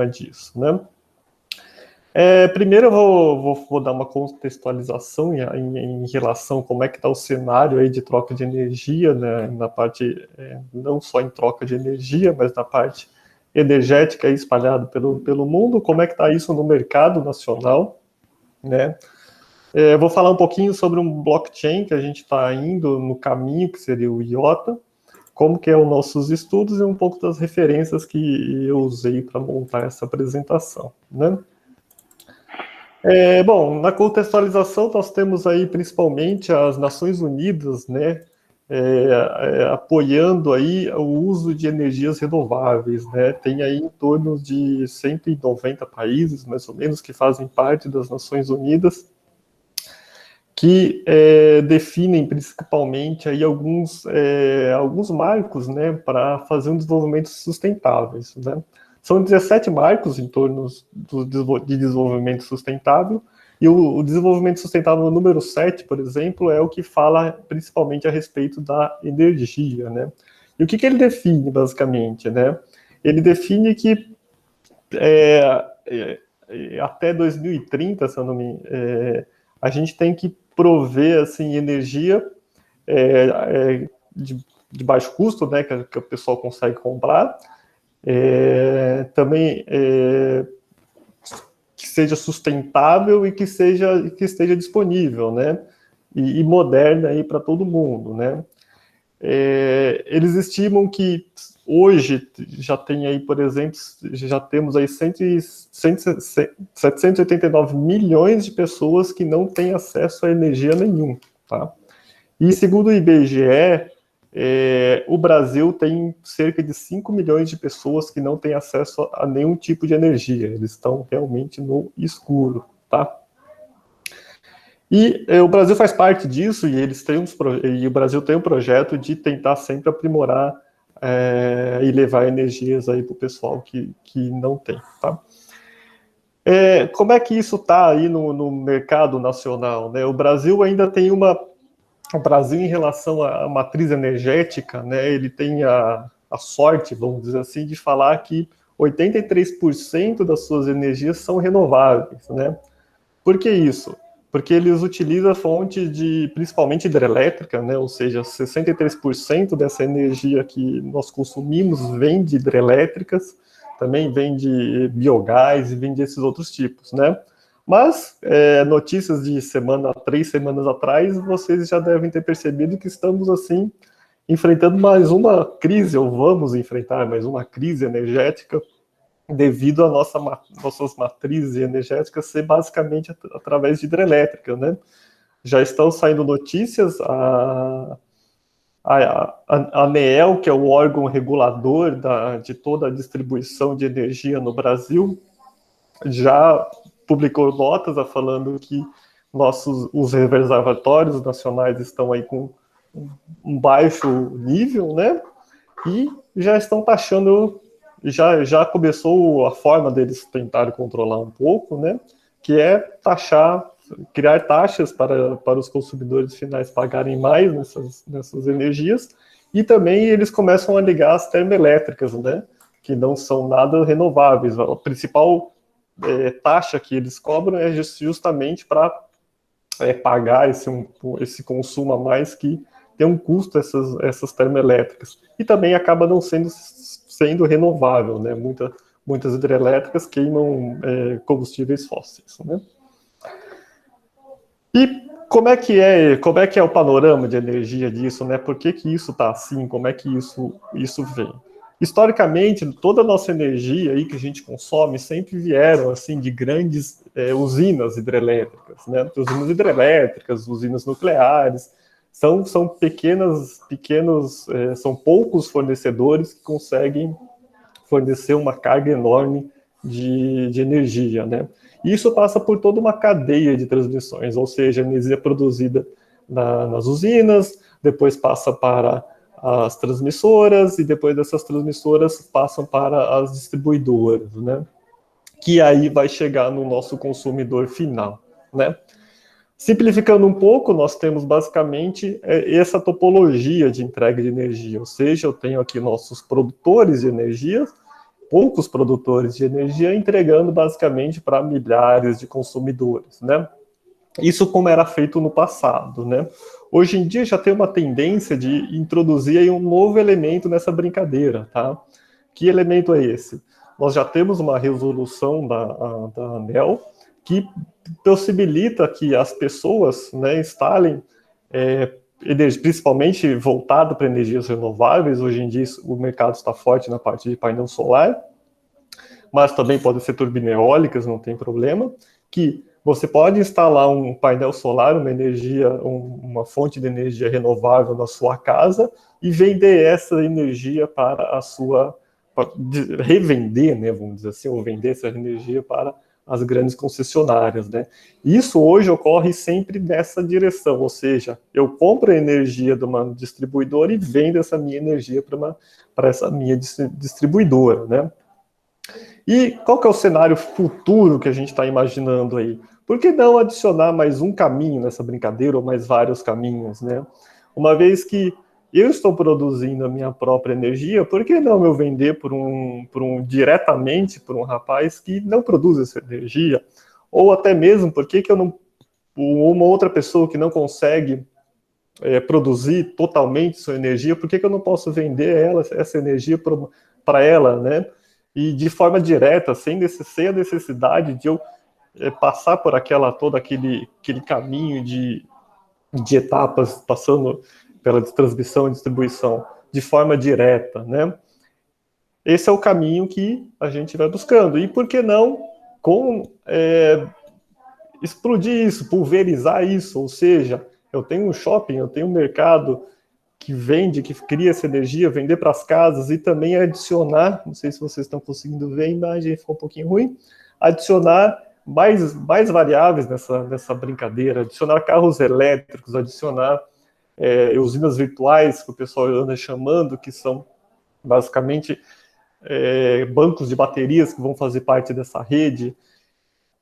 disso, né? Primeiro eu vou dar uma contextualização em relação a como é que está o cenário aí de troca de energia, né, na parte, não só em troca de energia, mas na parte energética espalhada pelo mundo, como é que está isso no mercado nacional, né? Vou falar um pouquinho sobre um blockchain que a gente está indo no caminho, que seria o IOTA, como que é os nossos estudos e um pouco das referências que eu usei para montar essa apresentação, né? Bom, na contextualização nós temos aí principalmente as Nações Unidas, né, apoiando aí o uso de energias renováveis, né, tem aí em torno de 190 países, mais ou menos, que fazem parte das Nações Unidas, que definem principalmente aí alguns marcos, né, para fazer um desenvolvimento sustentáveis, né. São 17 marcos em torno de desenvolvimento sustentável, e o desenvolvimento sustentável número 7, por exemplo, é o que fala principalmente a respeito da energia, né? E o que ele define, basicamente, né? Ele define que até 2030, se eu não me a gente tem que prover, assim, energia de baixo custo, né, que o pessoal consegue comprar, também que seja sustentável e que esteja disponível, né? E moderna aí para todo mundo, né? Eles estimam que hoje já tem aí, por exemplo, já temos aí 789 milhões de pessoas que não têm acesso a energia nenhuma, tá? E segundo o IBGE, o Brasil tem cerca de 5 milhões de pessoas que não têm acesso a nenhum tipo de energia, eles estão realmente no escuro, tá? E o Brasil faz parte disso, e o Brasil tem um projeto de tentar sempre aprimorar e levar energias aí para o pessoal que não tem, tá? Como é que isso está aí no mercado nacional, né? O Brasil ainda tem o Brasil, em relação à matriz energética, né, ele tem a sorte, vamos dizer assim, de falar que 83% das suas energias são renováveis, né? Por que isso? Porque eles utilizam a fonte principalmente hidrelétrica, né? Ou seja, 63% dessa energia que nós consumimos vem de hidrelétricas, também vem de biogás e vem desses outros tipos, né? Mas, notícias de 3 semanas atrás, vocês já devem ter percebido que estamos, assim, enfrentando mais uma crise, ou vamos enfrentar mais uma crise energética, devido a nossas matrizes energéticas ser basicamente através de hidrelétrica, né? Já estão saindo notícias, a ANEEL, que é o órgão regulador de toda a distribuição de energia no Brasil, já publicou notas falando que os reservatórios nacionais estão aí com um baixo nível, né? E já estão taxando, já começou a forma deles tentarem controlar um pouco, né? Que é criar taxas para os consumidores finais pagarem mais nessas energias, e também eles começam a ligar as termoelétricas, né? Que não são nada renováveis. A principal taxa que eles cobram é justamente para pagar esse consumo a mais que tem um custo essas termoelétricas. E também acaba não sendo renovável, né? Muitas hidrelétricas queimam combustíveis fósseis, né? E como é que é o panorama de energia disso, né? Por que isso está assim? Como é que isso vem? Historicamente, toda a nossa energia aí que a gente consome sempre vieram assim de grandes usinas hidrelétricas, né? Usinas hidrelétricas, usinas nucleares, são pequenos, são poucos fornecedores que conseguem fornecer uma carga enorme de energia, né? E isso passa por toda uma cadeia de transmissões, ou seja, a energia produzida nas usinas, depois passa para as transmissoras, e depois dessas transmissoras passam para as distribuidoras, né? Que aí vai chegar no nosso consumidor final, né? Simplificando um pouco, nós temos basicamente essa topologia de entrega de energia, ou seja, eu tenho aqui nossos produtores de energia, poucos produtores de energia entregando basicamente para milhares de consumidores, né? Isso como era feito no passado, né? Hoje em dia já tem uma tendência de introduzir aí um novo elemento nessa brincadeira, tá? Que elemento é esse? Nós já temos uma resolução da ANEEL que possibilita que as pessoas, né, instalem, principalmente voltado para energias renováveis. Hoje em dia o mercado está forte na parte de painel solar, mas também podem ser turbinas eólicas, não tem problema, que você pode instalar um painel solar, uma fonte de energia renovável na sua casa e vender essa energia para revender, né, vamos dizer assim, ou vender essa energia para as grandes concessionárias, né? Isso hoje ocorre sempre nessa direção, ou seja, eu compro a energia de uma distribuidora e vendo essa minha energia para essa minha distribuidora, né? E qual que é o cenário futuro que a gente está imaginando aí? Por que não adicionar mais um caminho nessa brincadeira, ou mais vários caminhos, né? Uma vez que eu estou produzindo a minha própria energia, por que não eu vender diretamente por um rapaz que não produz essa energia? Ou até mesmo, por que eu não... Uma outra pessoa que não consegue produzir totalmente sua energia, por que eu não posso vender essa energia para ela, né? E de forma direta, sem a necessidade de eu passar por todo aquele caminho de etapas, passando pela transmissão e distribuição, de forma direta, né? Esse é o caminho que a gente vai buscando. E por que não explodir isso, pulverizar isso? Ou seja, eu tenho um shopping, eu tenho um mercado que vende, que cria essa energia, vender para as casas e também adicionar, não sei se vocês estão conseguindo ver a imagem, ficou um pouquinho ruim, adicionar mais variáveis nessa brincadeira, adicionar carros elétricos, adicionar usinas virtuais, que o pessoal anda chamando, que são basicamente bancos de baterias que vão fazer parte dessa rede,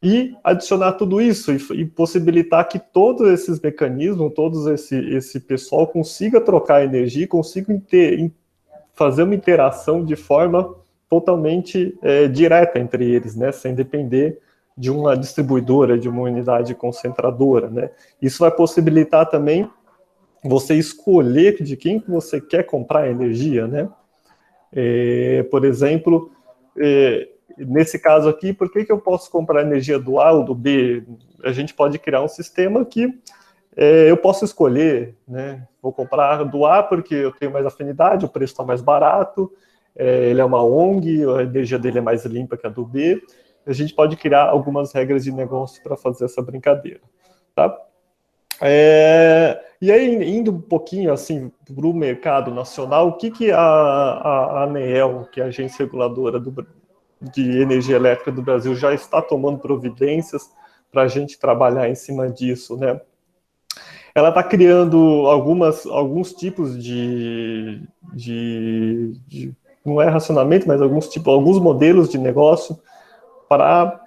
e adicionar tudo isso e possibilitar que todos esses mecanismos, esse pessoal consiga trocar energia, consiga fazer uma interação de forma totalmente direta entre eles, né, sem depender de uma distribuidora, de uma unidade concentradora, né. Isso vai possibilitar também você escolher de quem que você quer comprar energia, né. Por exemplo, nesse caso aqui, por que eu posso comprar energia do A ou do B? A gente pode criar um sistema que eu posso escolher, né? Vou comprar do A porque eu tenho mais afinidade, o preço está mais barato, ele é uma ONG, a energia dele é mais limpa que a do B. A gente pode criar algumas regras de negócio para fazer essa brincadeira, tá? E aí, indo um pouquinho assim para o mercado nacional, o que a ANEEL, que é a Agência Reguladora de Energia Elétrica do Brasil, já está tomando providências para a gente trabalhar em cima disso, né? Ela está criando alguns tipos não é racionamento, mas alguns modelos de negócio para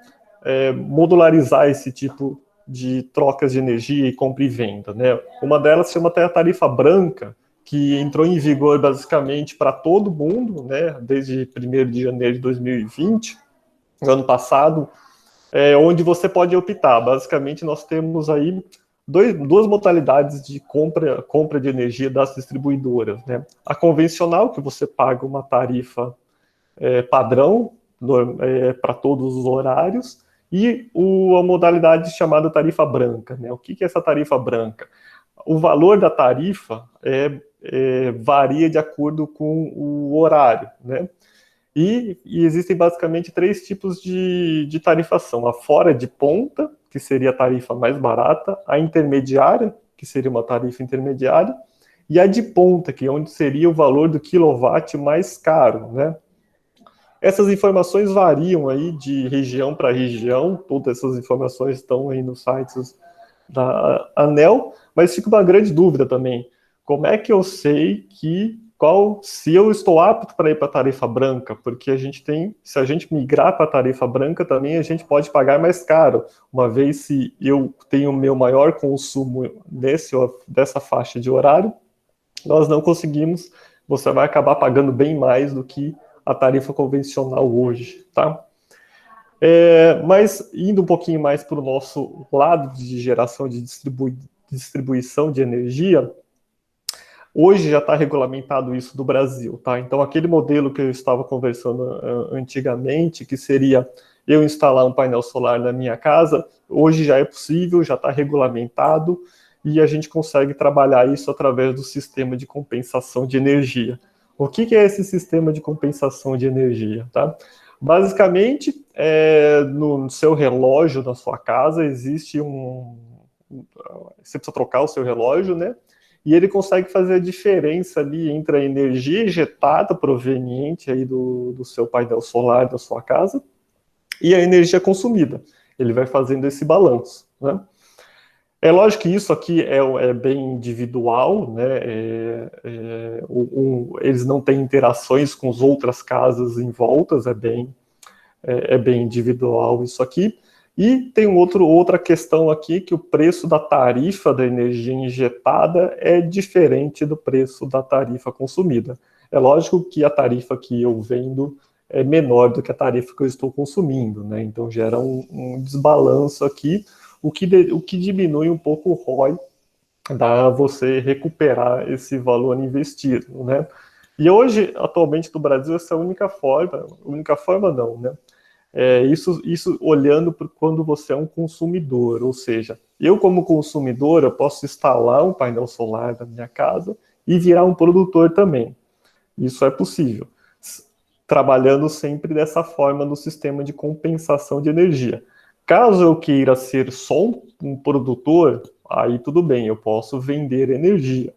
modularizar esse tipo de trocas de energia e compra e venda, né? Uma delas se chama até a tarifa branca, que entrou em vigor basicamente para todo mundo, né? Desde 1º de janeiro de 2020, ano passado, onde você pode optar. Basicamente, nós temos aí duas modalidades de compra de energia das distribuidoras, né? A convencional, que você paga uma tarifa padrão para todos os horários, e a modalidade chamada tarifa branca, né? O que é essa tarifa branca? O valor da tarifa varia de acordo com o horário, né? E existem basicamente 3 tipos de tarifação: a fora de ponta, que seria a tarifa mais barata, a intermediária, que seria uma tarifa intermediária, e a de ponta, que é onde seria o valor do quilowatt mais caro, né? Essas informações variam aí de região para região, todas essas informações estão aí nos sites da ANEEL, mas fica uma grande dúvida também. Como é que eu sei se eu estou apto para ir para a tarifa branca? Porque se a gente migrar para a tarifa branca também, a gente pode pagar mais caro, uma vez se eu tenho o meu maior consumo dessa faixa de horário, nós não conseguimos, você vai acabar pagando bem mais do que a tarifa convencional hoje, tá? Mas indo um pouquinho mais para o nosso lado de geração de distribuição de energia, hoje já está regulamentado isso do Brasil, tá? Então, aquele modelo que eu estava conversando antigamente, que seria eu instalar um painel solar na minha casa, hoje já é possível, já está regulamentado, e a gente consegue trabalhar isso através do sistema de compensação de energia. O que é esse sistema de compensação de energia, tá? Basicamente, no seu relógio da sua casa existe você precisa trocar o seu relógio, né? E ele consegue fazer a diferença ali entre a energia injetada proveniente aí do seu painel solar da sua casa e a energia consumida. Ele vai fazendo esse balanço, né? É lógico que isso aqui é bem individual, né? Eles não têm interações com as outras casas em voltas, é bem individual isso aqui. E tem outra questão aqui, que o preço da tarifa da energia injetada é diferente do preço da tarifa consumida. É lógico que a tarifa que eu vendo é menor do que a tarifa que eu estou consumindo, né? Então gera um desbalanço aqui, o que diminui um pouco o ROI, dá você recuperar esse valor investido, né? E hoje, atualmente, no Brasil, essa é a única forma não, né? Isso olhando para quando você é um consumidor, ou seja, eu como consumidor, eu posso instalar um painel solar na minha casa e virar um produtor também. Isso é possível, trabalhando sempre dessa forma no sistema de compensação de energia. Caso eu queira ser só um produtor, aí tudo bem, eu posso vender energia,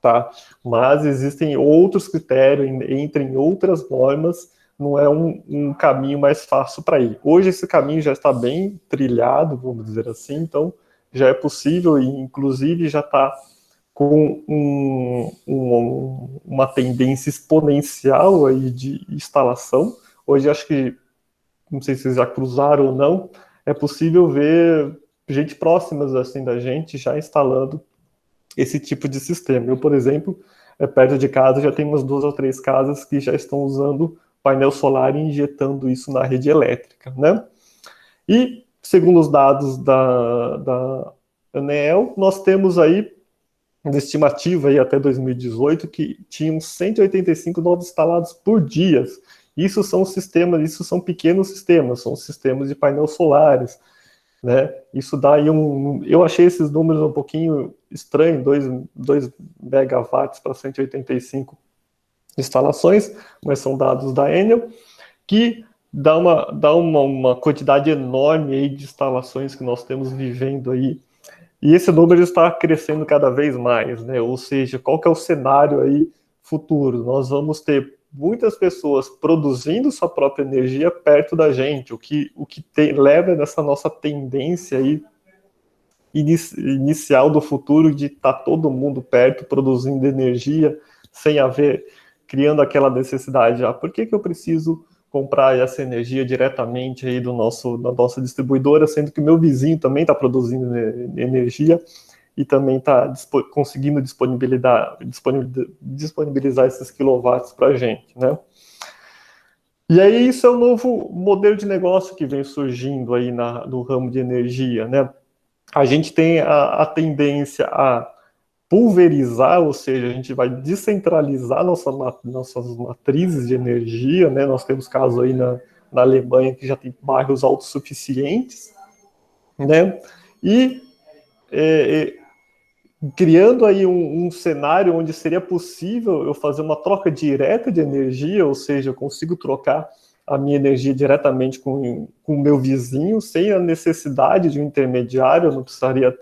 tá? Mas existem outros critérios, entrem outras normas, não é um caminho mais fácil para ir. Hoje esse caminho já está bem trilhado, vamos dizer assim, então já é possível e inclusive já está com uma tendência exponencial aí de instalação. Hoje acho que, não sei se vocês já cruzaram ou não, é possível ver gente próximas assim da gente já instalando esse tipo de sistema. Eu, por exemplo, perto de casa já tem umas 2 ou 3 casas que já estão usando painel solar e injetando isso na rede elétrica, né? E, segundo os dados da ANEEL, nós temos aí uma estimativa aí até 2018 que tinham 185 novos instalados por dia. Isso são pequenos sistemas, são sistemas de painéis solares, né? Isso dá aí eu achei esses números um pouquinho estranhos, 2 megawatts para 185 instalações, mas são dados da Enel, que dá uma quantidade enorme aí de instalações que nós temos vivendo aí. E esse número está crescendo cada vez mais, né? Ou seja, qual que é o cenário aí futuro? Nós vamos ter muitas pessoas produzindo sua própria energia perto da gente, o que leva nessa nossa tendência aí inicial do futuro de estar todo mundo perto produzindo energia sem haver, criando aquela necessidade, por que eu preciso comprar essa energia diretamente aí da nossa distribuidora, sendo que o meu vizinho também está produzindo energia e também está conseguindo disponibilizar esses quilowatts para a gente, né? E aí isso é um novo modelo de negócio que vem surgindo aí no ramo de energia, né? A gente tem a tendência a pulverizar, ou seja, a gente vai descentralizar nossas matrizes de energia, né? Nós temos casos aí na Alemanha que já tem bairros autossuficientes, né? E criando aí um cenário onde seria possível eu fazer uma troca direta de energia, ou seja, eu consigo trocar a minha energia diretamente com o meu vizinho, sem a necessidade de um intermediário, eu não precisaria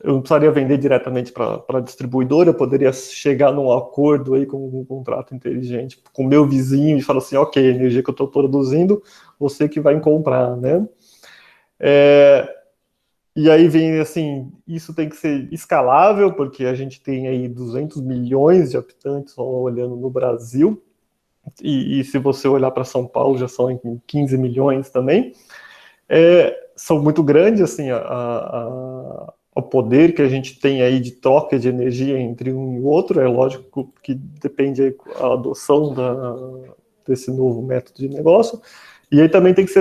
eu não precisaria vender diretamente para a distribuidora, eu poderia chegar num acordo aí com um contrato inteligente com o meu vizinho e falar assim, ok, a energia que eu estou produzindo, você que vai comprar, né? E aí vem assim, isso tem que ser escalável, porque a gente tem aí 200 milhões de habitantes só olhando no Brasil, e se você olhar para São Paulo já são 15 milhões também, são muito grandes assim o poder que a gente tem aí de troca de energia entre um e o outro. É lógico que depende da adoção desse novo método de negócio. E aí também tem que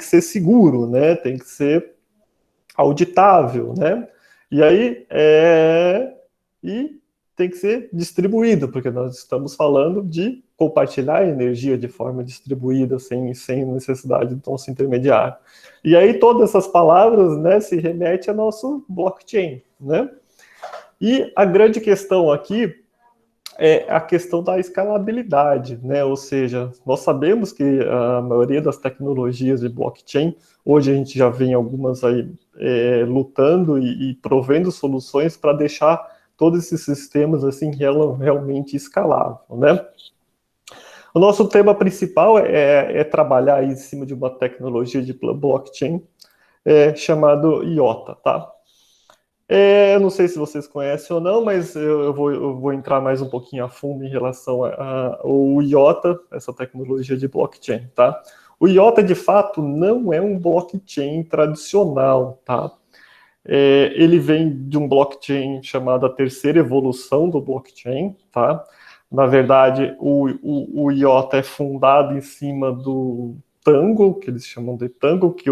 ser seguro, né? Tem que ser auditável, né? E aí e tem que ser distribuído, porque nós estamos falando de compartilhar a energia de forma distribuída, sem necessidade de nosso intermediário. E aí todas essas palavras, né, se remetem ao nosso blockchain, né? E a grande questão aqui é a questão da escalabilidade, né? Ou seja, nós sabemos que a maioria das tecnologias de blockchain, hoje a gente já vê algumas aí lutando e provendo soluções para deixar todos esses sistemas assim realmente escalável, né? O nosso tema principal é trabalhar aí em cima de uma tecnologia de blockchain chamado IOTA, tá? Eu não sei se vocês conhecem ou não, mas eu vou entrar mais um pouquinho a fundo em relação ao IOTA, essa tecnologia de blockchain, tá? O IOTA, de fato, não é um blockchain tradicional, tá? Ele vem de um blockchain chamado a terceira evolução do blockchain, tá? Na verdade, o IOTA é fundado em cima do Tango, que eles chamam de Tango, que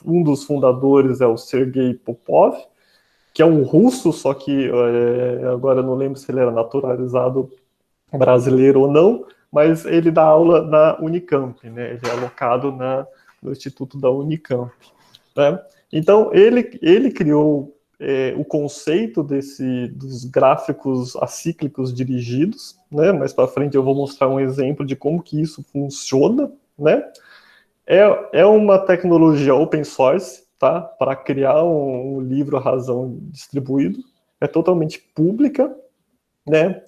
um dos fundadores é o Sergei Popov, que é um russo, só que agora eu não lembro se ele era naturalizado brasileiro ou não, mas ele dá aula na Unicamp, né? Ele é alocado no Instituto da Unicamp, né? Então, ele criou o conceito dos gráficos acíclicos dirigidos, né? Mais para frente eu vou mostrar um exemplo de como que isso funciona, né? É uma tecnologia open source, tá? Para criar um livro razão distribuído, é totalmente pública, né?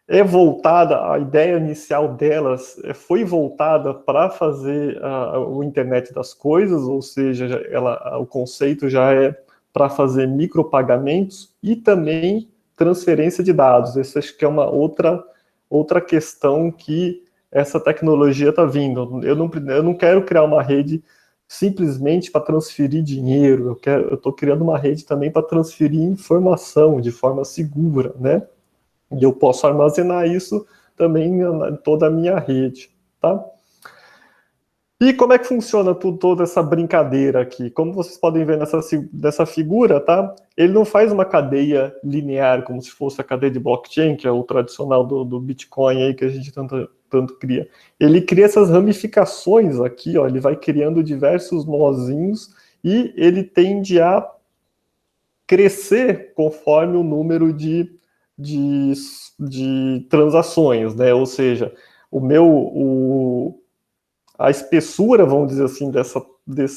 A ideia inicial delas foi voltada para fazer o Internet das Coisas, ou seja, o conceito já é para fazer micropagamentos e também transferência de dados. Essa acho que é uma outra questão que essa tecnologia está vindo. Eu não quero criar uma rede simplesmente para transferir dinheiro, eu estou criando uma rede também para transferir informação de forma segura, né? E eu posso armazenar isso também em toda a minha rede, tá? E como é que funciona toda essa brincadeira aqui? Como vocês podem ver nessa figura, tá? Ele não faz uma cadeia linear, como se fosse a cadeia de blockchain, que é o tradicional do Bitcoin aí que a gente tanto cria. Ele cria essas ramificações aqui, ó, ele vai criando diversos nozinhos e ele tende a crescer conforme o número de transações, né? Ou seja, a espessura, vamos dizer assim,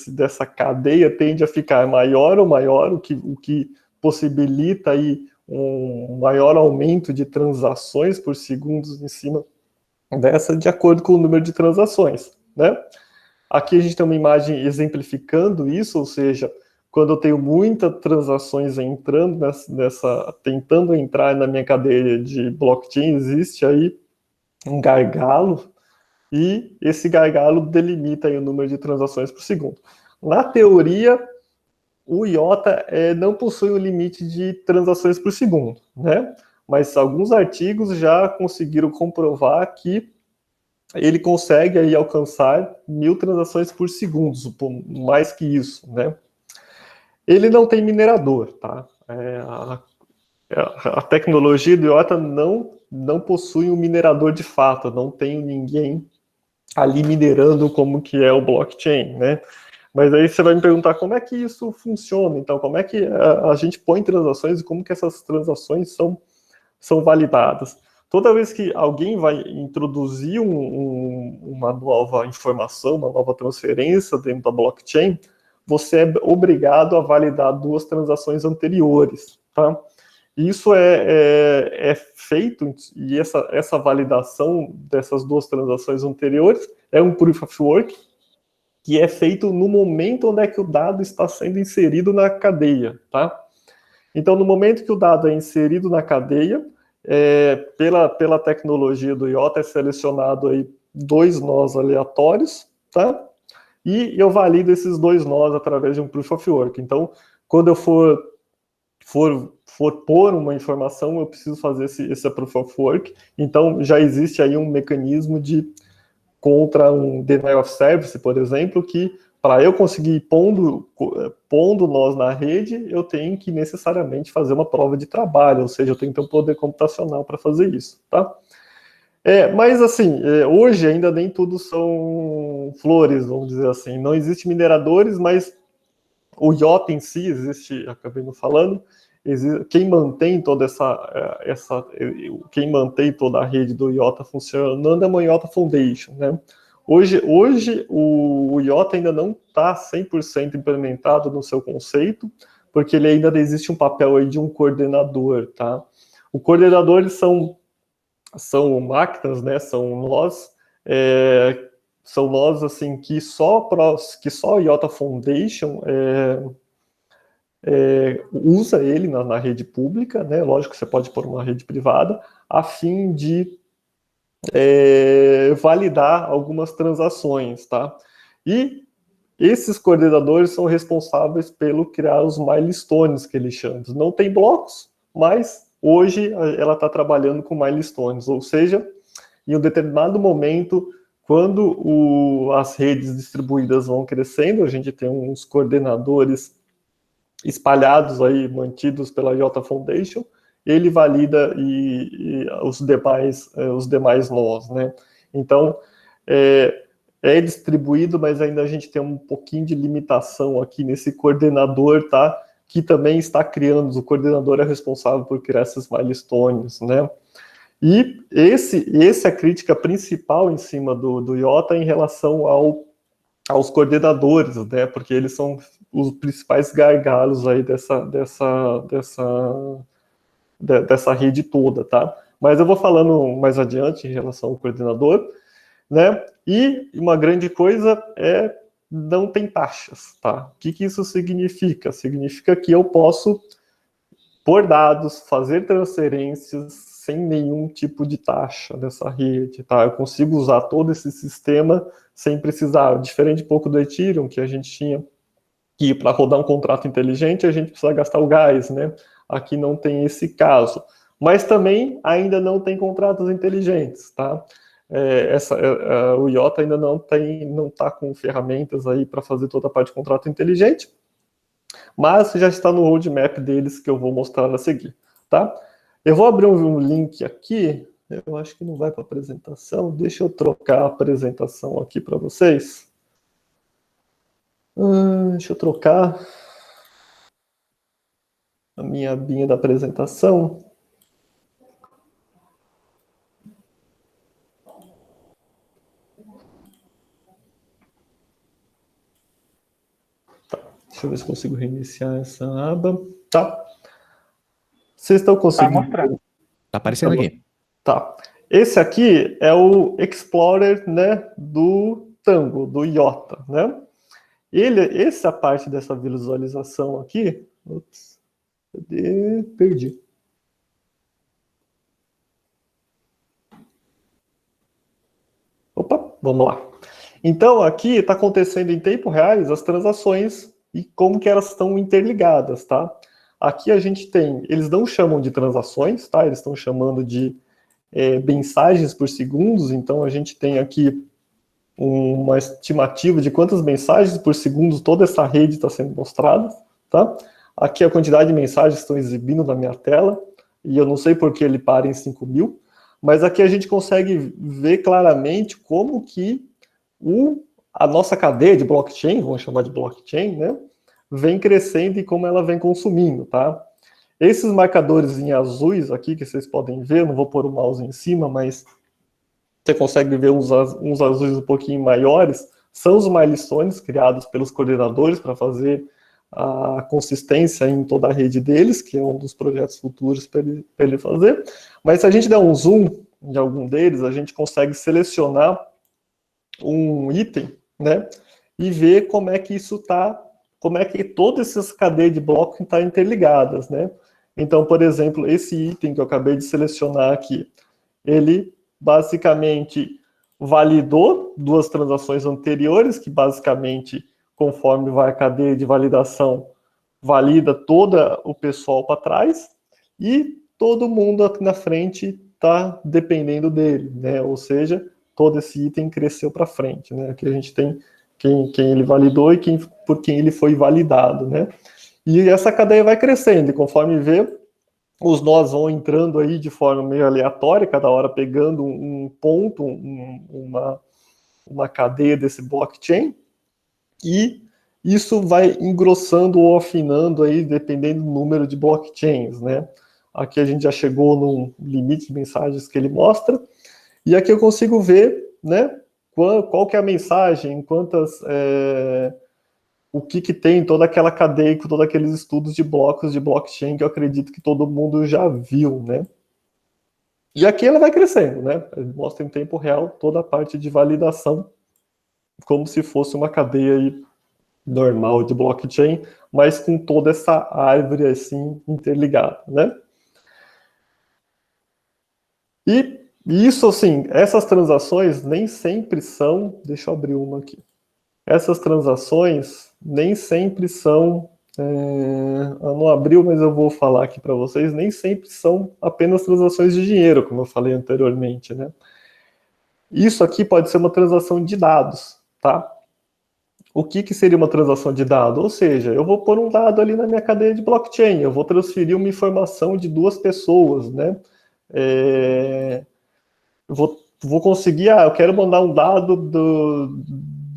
dessa cadeia tende a ficar maior ou maior, o que possibilita aí um maior aumento de transações por segundo em cima dessa, de acordo com o número de transações, né? Aqui a gente tem uma imagem exemplificando isso, ou seja, quando eu tenho muitas transações entrando tentando entrar na minha cadeia de blockchain, existe aí um gargalo, e esse gargalo delimita aí o número de transações por segundo. Na teoria, o IOTA não possui um limite de transações por segundo, né? Mas alguns artigos já conseguiram comprovar que ele consegue aí alcançar 1000 transações por segundo, mais que isso, né? Ele não tem minerador, tá? A tecnologia do IOTA não possui um minerador de fato, não tem ninguém ali minerando como que é o blockchain, né? Mas aí você vai me perguntar como é que isso funciona, então, como é que a gente põe transações e como que essas transações são validadas. Toda vez que alguém vai introduzir uma nova informação, uma nova transferência dentro da blockchain, você é obrigado a validar 2 transações anteriores, tá? Isso é feito, e essa validação dessas 2 transações anteriores é um Proof of Work, que é feito no momento onde é que o dado está sendo inserido na cadeia, tá? Então, no momento que o dado é inserido na cadeia, pela tecnologia do IOTA, é selecionado aí 2 nós aleatórios, tá? E eu valido esses 2 nós através de um Proof of Work. Então, quando eu for for pôr uma informação, eu preciso fazer esse proof of work. Então, já existe aí um mecanismo contra um denial of service, por exemplo, que para eu conseguir pondo nós na rede, eu tenho que necessariamente fazer uma prova de trabalho, ou seja, eu tenho que ter um poder computacional para fazer isso, tá? Mas assim, hoje ainda nem tudo são flores, vamos dizer assim. Não existe mineradores, mas o IOTA em si existe, acabei não falando, quem mantém toda quem mantém toda a rede do IOTA funcionando é uma IOTA Foundation, né? Hoje o IOTA ainda não está 100% implementado no seu conceito, porque ele ainda existe um papel aí de um coordenador, tá? O coordenador, eles são máquinas, né? São nós assim que só a IOTA Foundation usa ele na rede pública, né? Lógico que você pode pôr uma rede privada, a fim de validar algumas transações, tá? E esses coordenadores são responsáveis pelo criar os milestones, que eles chamam. Não tem blocos, mas hoje ela está trabalhando com milestones, ou seja, em um determinado momento, quando as redes distribuídas vão crescendo, a gente tem uns coordenadores espalhados aí, mantidos pela IOTA Foundation, ele valida os demais nós, né? Então, é distribuído, mas ainda a gente tem um pouquinho de limitação aqui nesse coordenador, tá? Que também está criando, o coordenador é responsável por criar esses milestones, né? E essa é a crítica principal em cima do IOTA em relação aos coordenadores, né? Porque eles são os principais gargalos aí dessa rede toda, tá? Mas eu vou falando mais adiante em relação ao coordenador, né? E uma grande coisa não tem taxas, tá? O que isso significa? Significa que eu posso pôr dados, fazer transferências sem nenhum tipo de taxa nessa rede, tá? Eu consigo usar todo esse sistema sem precisar, diferente um pouco do Ethereum, que a gente tinha que para rodar um contrato inteligente a gente precisa gastar o gás, né? Aqui não tem esse caso. Mas também ainda não tem contratos inteligentes, tá? O IOTA ainda não está com ferramentas aí para fazer toda a parte de contrato inteligente, mas já está no roadmap deles que eu vou mostrar a seguir, tá? Eu vou abrir um link aqui, eu acho que não vai para a apresentação, deixa eu trocar a apresentação aqui para vocês. Deixa eu trocar a minha abinha da apresentação. Tá, deixa eu ver se consigo reiniciar essa aba. Tá. Vocês estão conseguindo? Tá aparecendo aqui. Tá. Esse aqui é o Explorer, né, do Tango, do IOTA, né? Essa parte dessa visualização aqui, ups, cadê? Perdi. Opa, vamos lá. Então, aqui está acontecendo em tempo real as transações e como que elas estão interligadas, tá? Aqui a gente tem, eles não chamam de transações, tá? Eles estão chamando de mensagens por segundos, então a gente tem aqui uma estimativa de quantas mensagens por segundo toda essa rede está sendo mostrada, tá? Aqui a quantidade de mensagens que estão exibindo na minha tela, e eu não sei por que ele para em 5.000, mas aqui a gente consegue ver claramente como que a nossa cadeia de blockchain, vamos chamar de blockchain, né, vem crescendo e como ela vem consumindo, tá? Esses marcadores em azuis aqui, que vocês podem ver, eu não vou pôr o mouse em cima, mas você consegue ver uns azuis um pouquinho maiores, são os milestones criados pelos coordenadores para fazer a consistência em toda a rede deles, que é um dos projetos futuros para ele fazer. Mas se a gente der um zoom em algum deles, a gente consegue selecionar um item, né, e ver como é que isso está, como é que todas essas cadeias de blocos estão interligadas, né? Então, por exemplo, esse item que eu acabei de selecionar aqui, ele basicamente validou duas transações anteriores, que basicamente, conforme vai a cadeia de validação, valida todo o pessoal para trás e todo mundo aqui na frente está dependendo dele, né? Ou seja, todo esse item cresceu para frente, né? Aqui a gente tem quem ele validou e por quem ele foi validado, né? E essa cadeia vai crescendo, e conforme vê, os nós vão entrando aí de forma meio aleatória, cada hora pegando um ponto, uma cadeia desse blockchain, e isso vai engrossando ou afinando aí, dependendo do número de blockchains, né? Aqui a gente já chegou no limite de mensagens que ele mostra, e aqui eu consigo ver, né, qual que é a mensagem, o que tem toda aquela cadeia com todos aqueles estudos de blocos de blockchain que eu acredito que todo mundo já viu, né? E aqui ela vai crescendo, né? Ele mostra em tempo real toda a parte de validação, como se fosse uma cadeia aí normal de blockchain, mas com toda essa árvore assim interligada, né? E isso, assim, essas transações nem sempre são... Deixa eu abrir uma aqui. Essas transações nem sempre são... não abriu, mas eu vou falar aqui para vocês. Nem sempre são apenas transações de dinheiro, como eu falei anteriormente, né? Isso aqui pode ser uma transação de dados, tá? O que seria uma transação de dado? Ou seja, eu vou pôr um dado ali na minha cadeia de blockchain, eu vou transferir uma informação de duas pessoas, né? Vou conseguir, eu quero mandar um dado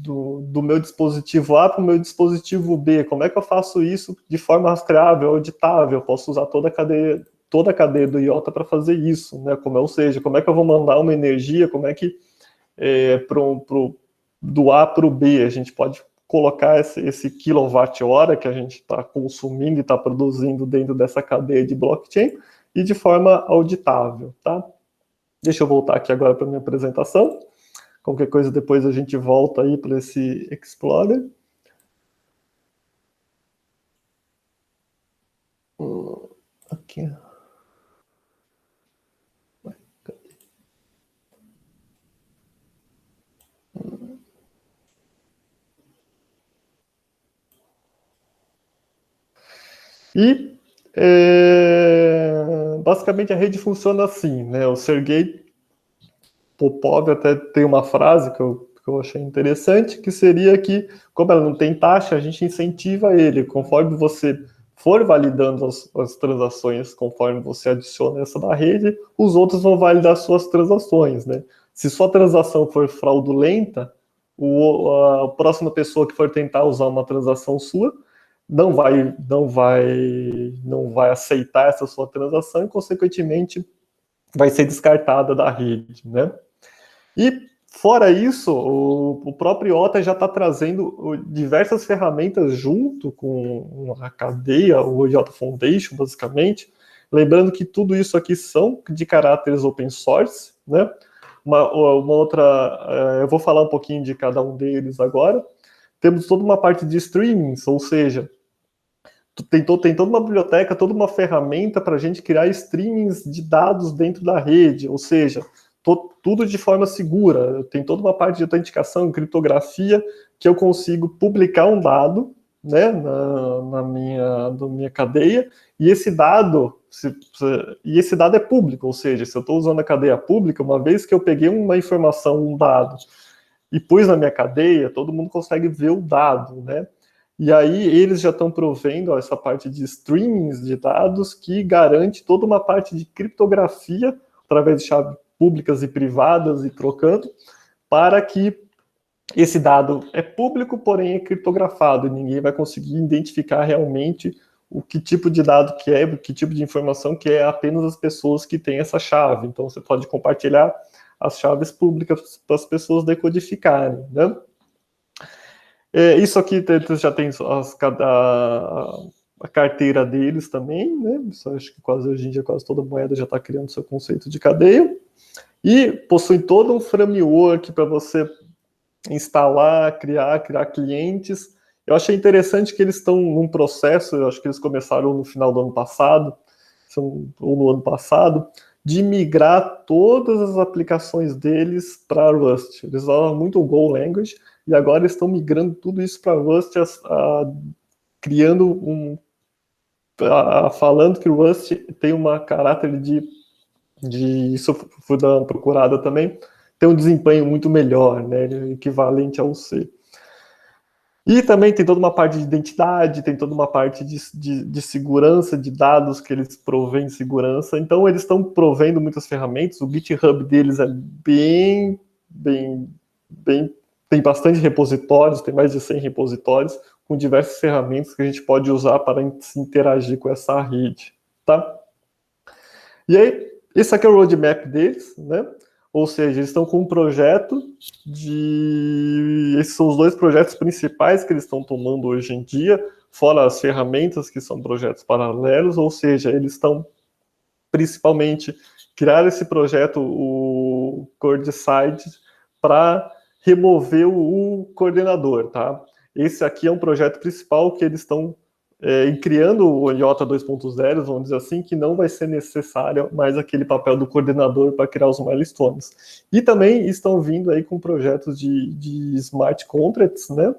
do meu dispositivo A para o meu dispositivo B. Como é que eu faço isso de forma rastreável, auditável? Eu posso usar toda a cadeia do IOTA para fazer isso, né? Ou seja, como é que eu vou mandar uma energia, como é que do A para o B, a gente pode colocar esse quilowatt-hora que a gente está consumindo e está produzindo dentro dessa cadeia de blockchain e de forma auditável, tá? Deixa eu voltar aqui agora para a minha apresentação. Qualquer coisa depois a gente volta aí para esse Explorer. Aqui. E basicamente a rede funciona assim, né? O Sergei Popov até tem uma frase que eu achei interessante, que seria que, como ela não tem taxa, a gente incentiva ele. Conforme você for validando as transações, conforme você adiciona essa na rede, os outros vão validar suas transações, né? Se sua transação for fraudulenta, a próxima pessoa que for tentar usar uma transação sua não vai aceitar essa sua transação e, consequentemente, vai ser descartada da rede, né? E, fora isso, o próprio IOTA já está trazendo diversas ferramentas junto com a cadeia, o IOTA Foundation, basicamente. Lembrando que tudo isso aqui são de caráteres open source, né? Uma outra... eu vou falar um pouquinho de cada um deles agora. Temos toda uma parte de streamings, ou seja, tem toda uma biblioteca, toda uma ferramenta para a gente criar streamings de dados dentro da rede, ou seja, tudo de forma segura. Tem toda uma parte de autenticação, criptografia, que eu consigo publicar um dado, né, na minha cadeia, e esse dado é público, ou seja, se eu estou usando a cadeia pública, uma vez que eu peguei uma informação, um dado, e pus na minha cadeia, todo mundo consegue ver o dado, né? E aí eles já estão provendo essa parte de streamings de dados que garante toda uma parte de criptografia através de chaves públicas e privadas e trocando, para que esse dado é público, porém é criptografado, e ninguém vai conseguir identificar realmente o que tipo de dado que é, o que tipo de informação que é, apenas as pessoas que têm essa chave. Então você pode compartilhar as chaves públicas para as pessoas decodificarem, né? Isso aqui já tem a carteira deles também, né? Isso, acho que hoje em dia quase toda moeda já está criando seu conceito de cadeia. E possui todo um framework para você instalar, criar clientes. Eu achei interessante que eles estão num processo, eu acho que eles começaram no final do ano passado, ou no ano passado, de migrar todas as aplicações deles para Rust. Eles usavam muito o Go Language, e agora estão migrando tudo isso para Rust, criando falando que o Rust tem uma caráter de isso eu fui dar uma procurada também, tem um desempenho muito melhor, né, equivalente ao C. E também tem toda uma parte de identidade, tem toda uma parte de segurança de dados que eles provêm segurança. Então, eles estão provendo muitas ferramentas. O GitHub deles é bem... Tem bastante repositórios, tem mais de 100 repositórios, com diversas ferramentas que a gente pode usar para se interagir com essa rede, tá? E aí, esse aqui é o roadmap deles, né? Ou seja, eles estão com um projeto de... Esses são os dois projetos principais que eles estão tomando hoje em dia, fora as ferramentas que são projetos paralelos, ou seja, eles estão principalmente criar esse projeto, o Codeside, para remover o coordenador, tá? Esse aqui é um projeto principal que eles estão criando o IOTA 2.0, vamos dizer assim, que não vai ser necessário mais aquele papel do coordenador para criar os milestones. E também estão vindo aí com projetos de smart contracts, né?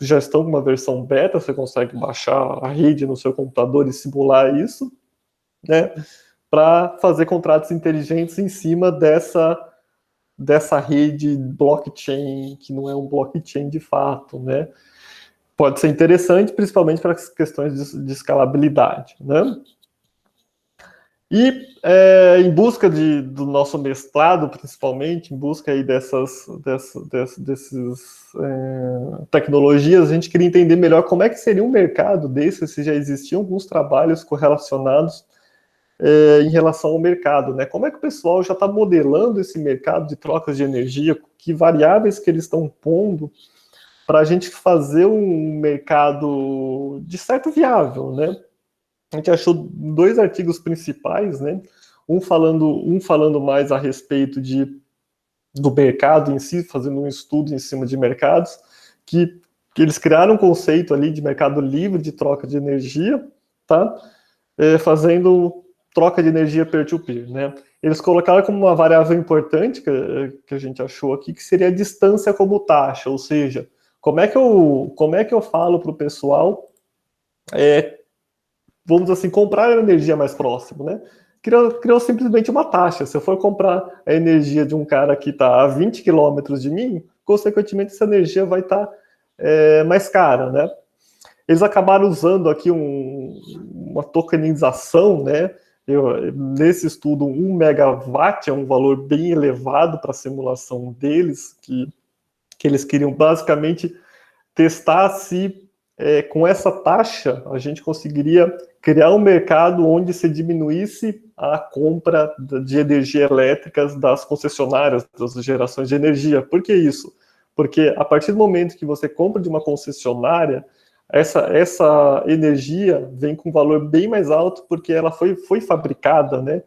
Já estão com uma versão beta, você consegue baixar a rede no seu computador e simular isso, né? Para fazer contratos inteligentes em cima dessa rede blockchain, que não é um blockchain de fato, né? Pode ser interessante, principalmente para as questões de escalabilidade, né? E em busca do nosso mestrado, principalmente, em busca aí dessas tecnologias, a gente queria entender melhor como é que seria um mercado desse, se já existiam alguns trabalhos correlacionados em relação ao mercado, né? Como é que o pessoal já está modelando esse mercado de trocas de energia, que variáveis que eles estão pondo para a gente fazer um mercado de certo viável, né? A gente achou dois artigos principais, né? Um falando mais a respeito do mercado em si, fazendo um estudo em cima de mercados, que eles criaram um conceito ali de mercado livre de troca de energia, tá? Fazendo troca de energia peer-to-peer, né? Eles colocaram como uma variável importante que a gente achou aqui, que seria a distância como taxa, ou seja, como é que eu falo para o pessoal, vamos dizer assim, comprar a energia mais próximo, né? Criou simplesmente uma taxa. Se eu for comprar a energia de um cara que está a 20 quilômetros de mim, consequentemente essa energia vai estar mais cara, né? Eles acabaram usando aqui uma tokenização, né? Nesse estudo, 1 megawatt é um valor bem elevado para a simulação deles, que eles queriam basicamente testar se com essa taxa a gente conseguiria criar um mercado onde se diminuísse a compra de energia elétrica das concessionárias, das gerações de energia. Por que isso? Porque a partir do momento que você compra de uma concessionária, essa energia vem com um valor bem mais alto porque ela foi fabricada, né,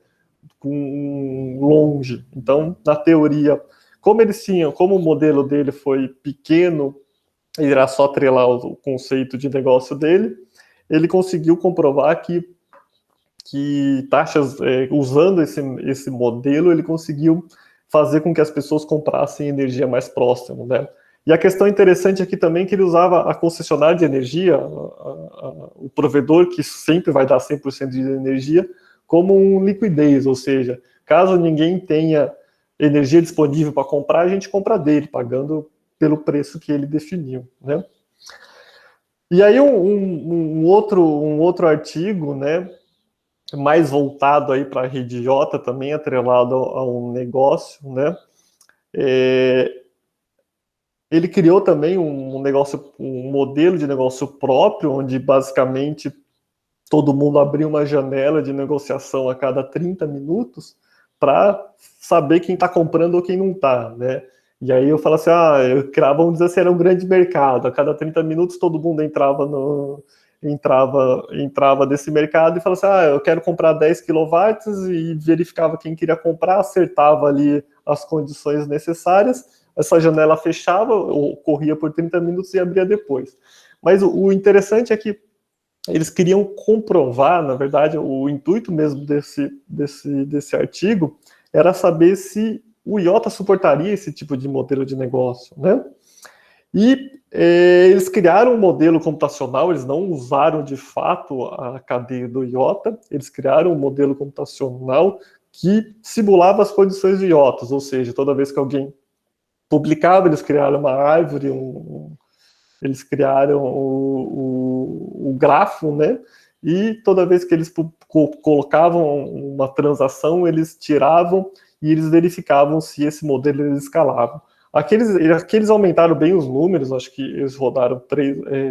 longe. Então, na teoria, como o modelo dele foi pequeno, ele era só atrelar o conceito de negócio dele, ele conseguiu comprovar que taxas, usando esse modelo, ele conseguiu fazer com que as pessoas comprassem energia mais próxima, né? E a questão interessante aqui também é que ele usava a concessionária de energia, o provedor que sempre vai dar 100% de energia, como um liquidez, ou seja, caso ninguém tenha energia disponível para comprar, a gente compra dele, pagando pelo preço que ele definiu, né? E aí um outro artigo, né, mais voltado aí para a rede IOTA, também atrelado a um negócio, né? Ele criou também um modelo de negócio próprio, onde basicamente todo mundo abria uma janela de negociação a cada 30 minutos para saber quem está comprando ou quem não está, né? E aí eu falo assim, vamos dizer assim, era um grande mercado, a cada 30 minutos todo mundo entrava desse mercado e falava assim, eu quero comprar 10 kW e verificava quem queria comprar, acertava ali as condições necessárias, essa janela fechava, ou corria por 30 minutos e abria depois. Mas o interessante é que eles queriam comprovar, na verdade, o intuito mesmo desse artigo era saber se o IOTA suportaria esse tipo de modelo de negócio, né? E eles criaram um modelo computacional, eles não usaram de fato a cadeia do IOTA, eles criaram um modelo computacional que simulava as condições de IOTAs, ou seja, toda vez que alguém publicava, eles criaram uma árvore, eles criaram o grafo, né? E toda vez que eles colocavam uma transação, eles tiravam e eles verificavam se esse modelo era escalável. Aqueles aumentaram bem os números, acho que eles rodaram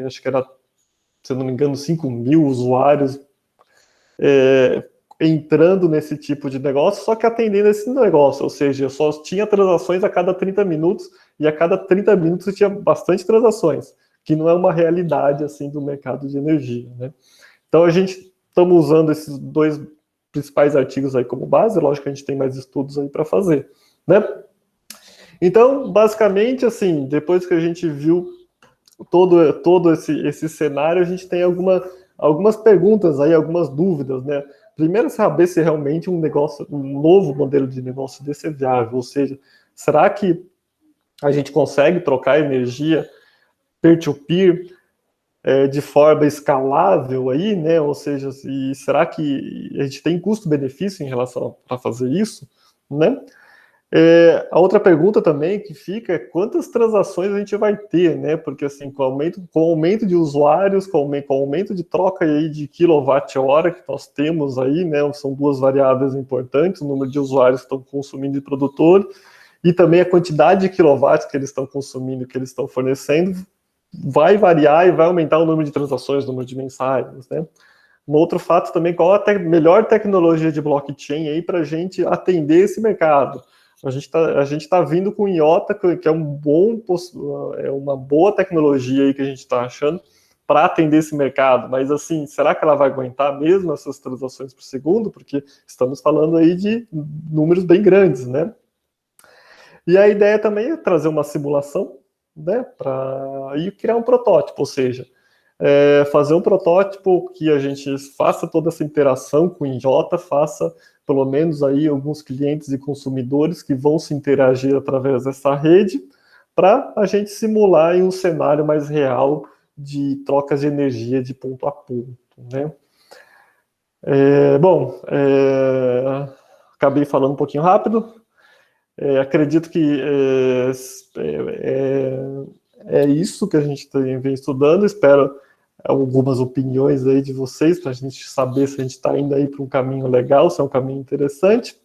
acho que era, se eu não me engano, 5.000 usuários entrando nesse tipo de negócio, só que atendendo esse negócio, ou seja, só tinha transações a cada 30 minutos, e a cada 30 minutos tinha bastante transações, que não é uma realidade assim do mercado de energia, né? Então a gente estamos usando esses dois principais artigos aí como base, lógico que a gente tem mais estudos aí para fazer, né? Então, basicamente, assim, depois que a gente viu todo esse cenário, a gente tem algumas perguntas aí, algumas dúvidas, né? Primeiro, saber se realmente um novo modelo de negócio desse é viável, ou seja, será que a gente consegue trocar energia peer-to-peer de forma escalável aí, né? Ou seja, será que a gente tem custo-benefício em relação a fazer isso, né? A outra pergunta também que fica é quantas transações a gente vai ter, né? Porque assim, com o aumento de usuários, com o aumento de troca aí de quilowatt-hora que nós temos aí, né? São duas variáveis importantes, o número de usuários que estão consumindo de produtor e também a quantidade de quilowatts que eles estão consumindo, que eles estão fornecendo, vai variar e vai aumentar o número de transações, o número de mensagens, né? Um outro fato também, qual a melhor tecnologia de blockchain aí para a gente atender esse mercado? A gente tá vindo com o IOTA, que é uma boa tecnologia aí que a gente está achando para atender esse mercado, mas assim, será que ela vai aguentar mesmo essas transações por segundo? Porque estamos falando aí de números bem grandes, né? E a ideia também é trazer uma simulação, né, e criar um protótipo, ou seja, fazer um protótipo que a gente faça toda essa interação com o IOTA, faça pelo menos aí alguns clientes e consumidores que vão se interagir através dessa rede, para a gente simular em um cenário mais real de trocas de energia de ponto a ponto, né? Acabei falando um pouquinho rápido. Acredito que é isso que a gente vem estudando. Espero algumas opiniões aí de vocês para a gente saber se a gente está indo aí para um caminho legal, se é um caminho interessante.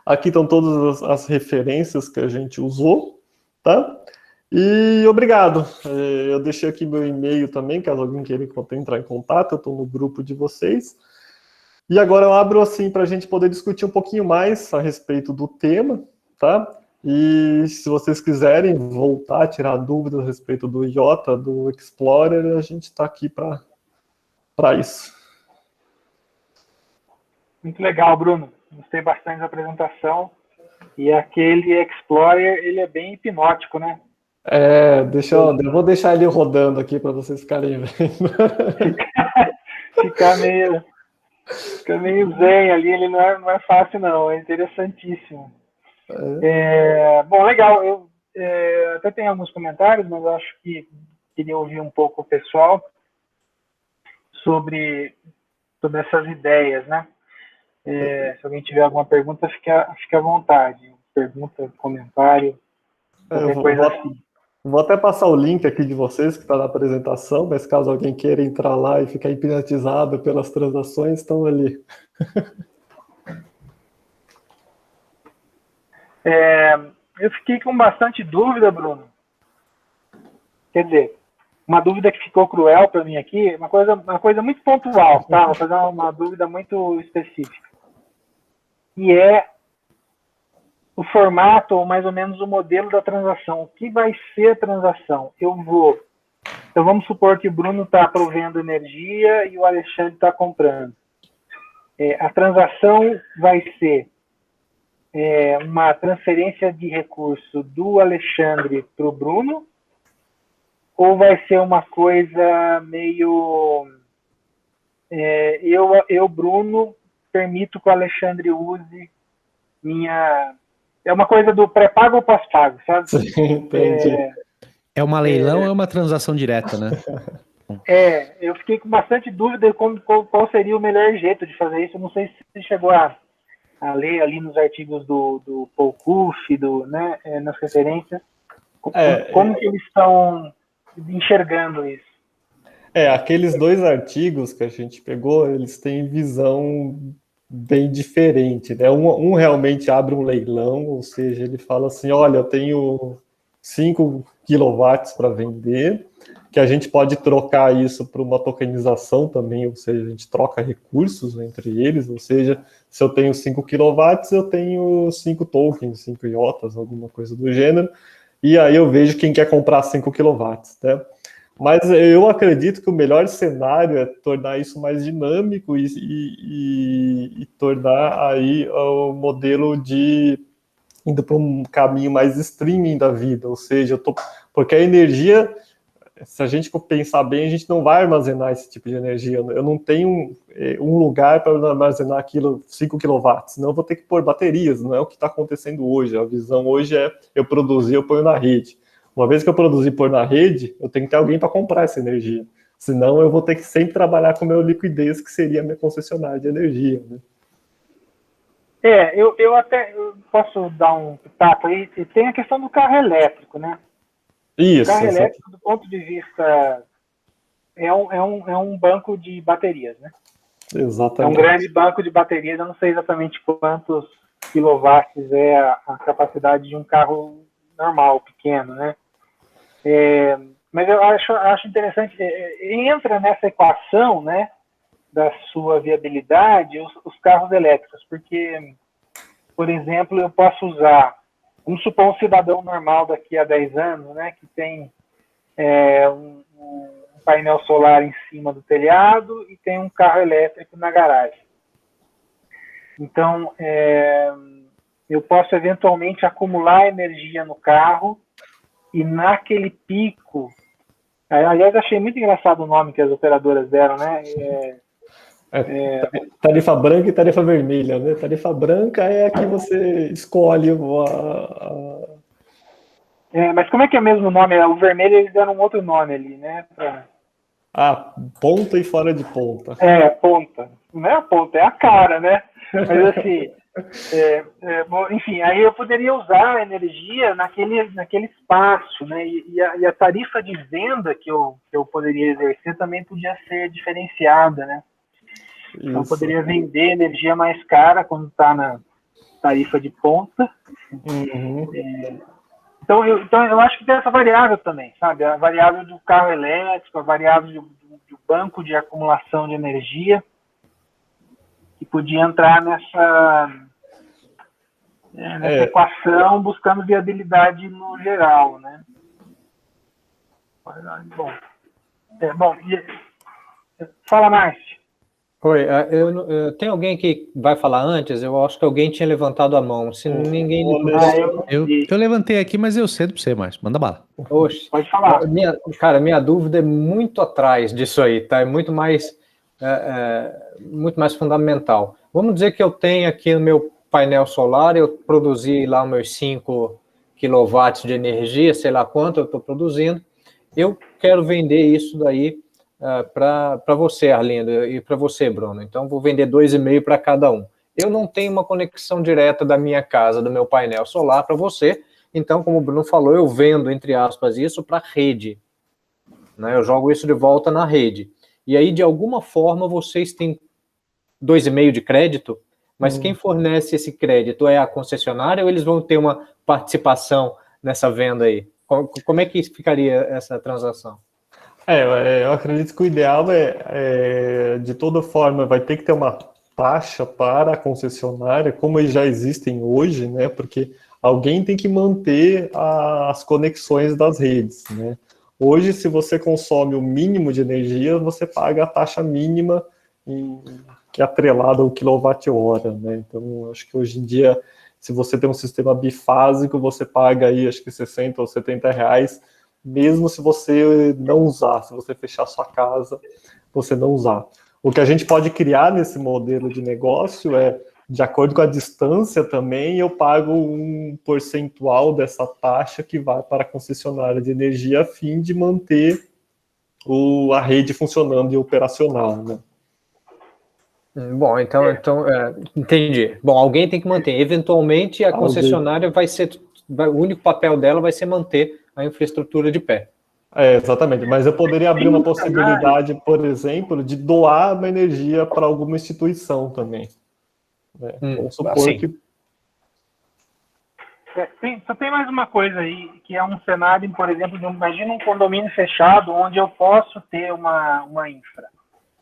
Aqui estão todas as referências que a gente usou, tá? E obrigado. Eu deixei aqui meu e-mail também, caso alguém queira entrar em contato, eu estou no grupo de vocês. E agora eu abro assim para a gente poder discutir um pouquinho mais a respeito do tema, tá? E se vocês quiserem voltar a tirar dúvidas a respeito do IOTA, do Explorer, a gente está aqui para isso. Muito legal, Bruno. Gostei bastante da apresentação. E aquele Explorer, ele é bem hipnótico, né? Eu vou deixar ele rodando aqui para vocês ficarem vendo. Fica meio zen ali, ele não é fácil não, é interessantíssimo. Bom, legal, eu até tenho alguns comentários, mas eu acho que queria ouvir um pouco o pessoal sobre essas ideias, né? Se alguém tiver alguma pergunta, fique à vontade. Pergunta, comentário, qualquer coisa assim. Vou até passar o link aqui de vocês, que está na apresentação, mas caso alguém queira entrar lá e ficar hipnotizado pelas transações, estão ali. Eu fiquei com bastante dúvida, Bruno. Quer dizer, uma dúvida que ficou cruel para mim aqui, uma coisa muito pontual, tá? Vou fazer uma dúvida muito específica. E é o formato, ou mais ou menos o modelo da transação. O que vai ser a transação? Então vamos supor que o Bruno está provendo energia e o Alexandre está comprando. A transação vai ser uma transferência de recurso do Alexandre para o Bruno, ou vai ser uma coisa meio... eu, Bruno, permito que o Alexandre use minha... É uma coisa do pré-pago ou pós-pago, sabe? Sim, entendi. É uma leilão ou é uma transação direta, né? Eu fiquei com bastante dúvida qual seria o melhor jeito de fazer isso. Eu não sei se você chegou a ler ali nos artigos do Paul Kuff, né, nas referências, como que eles estão enxergando isso. Aqueles 2 artigos que a gente pegou, eles têm visão bem diferente, né? Um realmente abre um leilão, ou seja, ele fala assim, olha, eu tenho 5 quilowatts para vender, que a gente pode trocar isso para uma tokenização também, ou seja, a gente troca recursos entre eles, ou seja, se eu tenho 5 quilowatts, eu tenho 5 tokens, 5 iotas, alguma coisa do gênero, e aí eu vejo quem quer comprar 5 quilowatts, né? Mas eu acredito que o melhor cenário é tornar isso mais dinâmico e tornar aí o modelo de indo para um caminho mais streaming da vida, ou seja, porque a energia, se a gente pensar bem, a gente não vai armazenar esse tipo de energia. Eu não tenho um lugar para armazenar aquilo 5 kW, senão eu vou ter que pôr baterias, não é o que está acontecendo hoje. A visão hoje é eu produzir, eu ponho na rede. Uma vez que eu produzir e pôr na rede, eu tenho que ter alguém para comprar essa energia. Senão eu vou ter que sempre trabalhar com o meu liquidez, que seria a minha concessionária de energia, né? Eu até posso dar um pitaco aí. Tem a questão do carro elétrico, né? Isso. O carro elétrico, do ponto de vista, é um banco de baterias, né? Exatamente. É um grande banco de baterias. Eu não sei exatamente quantos quilowatts é a capacidade de um carro normal, pequeno, né? Mas eu acho interessante, entra nessa equação, né, da sua viabilidade, os carros elétricos, porque, por exemplo, eu posso usar, vamos supor, um cidadão normal daqui a 10 anos, né, que tem um painel solar em cima do telhado e tem um carro elétrico na garagem. Então, eu posso eventualmente acumular energia no carro e naquele pico, aliás, achei muito engraçado o nome que as operadoras deram, né? Tarifa branca e tarifa vermelha, né? Tarifa branca é a que você escolhe mas como é que é mesmo o nome? O vermelho eles deram um outro nome ali, né? Ponta e fora de ponta. Ponta. Não é a ponta, é a cara, né? Mas assim, enfim, aí eu poderia usar a energia naquele espaço, né? E a tarifa de venda que eu poderia exercer também podia ser diferenciada, né? Isso. Então eu poderia vender energia mais cara quando está na tarifa de ponta. Uhum. Então eu acho que tem essa variável também, sabe? A variável do carro elétrico, a variável do banco de acumulação de energia, que podia entrar nessa equação, buscando viabilidade no geral, né? Bom, fala, Márcio. Oi, tem alguém que vai falar antes? Eu acho que alguém tinha levantado a mão. Se ninguém... Eu levantei aqui, mas eu cedo para você, Márcio. Manda bala. Oxe, pode falar. Minha dúvida é muito atrás disso aí, tá? É muito mais fundamental. Vamos dizer que eu tenho aqui no meu painel solar, eu produzi lá meus 5 quilowatts de energia, sei lá quanto eu estou produzindo. Eu quero vender isso daí para você, Arlindo, e para você, Bruno. Então, vou vender 2,5 para cada um. Eu não tenho uma conexão direta da minha casa, do meu painel solar para você. Então, como o Bruno falou, eu vendo, entre aspas, isso para a rede. Né? Eu jogo isso de volta na rede. E aí, de alguma forma, vocês têm 2,5 de crédito, mas quem fornece esse crédito é a concessionária ou eles vão ter uma participação nessa venda aí? Como é que ficaria essa transação? Eu acredito que o ideal de toda forma, vai ter que ter uma taxa para a concessionária, como eles já existem hoje, né? Porque alguém tem que manter as conexões das redes, né? Hoje, se você consome o mínimo de energia, você paga a taxa mínima que é atrelada ao quilowatt-hora, né? Então, acho que hoje em dia, se você tem um sistema bifásico, você paga aí, acho que 60 ou 70 reais, mesmo se você não usar, se você fechar sua casa, você não usar. O que a gente pode criar nesse modelo de negócio é de acordo com a distância também, eu pago um percentual dessa taxa que vai para a concessionária de energia a fim de manter a rede funcionando e operacional, né? Bom, então, entendi. Bom, alguém tem que manter. Eventualmente, a concessionária o único papel dela vai ser manter a infraestrutura de pé. Exatamente. Mas eu poderia abrir uma possibilidade, por exemplo, de doar uma energia para alguma instituição também. Né? Vamos supor assim. que... Só tem mais uma coisa aí, que é um cenário, por exemplo, imagina um condomínio fechado onde eu posso ter uma infra.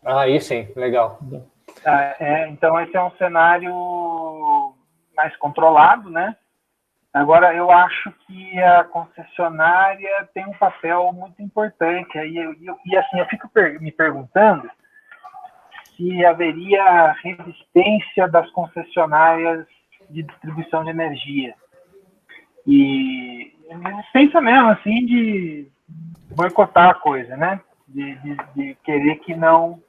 Aí sim, legal. Então, esse é um cenário mais controlado, né? Agora, eu acho que a concessionária tem um papel muito importante. E assim, eu fico me perguntando se haveria resistência das concessionárias de distribuição de energia. E resistência mesmo, assim, de boicotar a coisa, né? De querer que não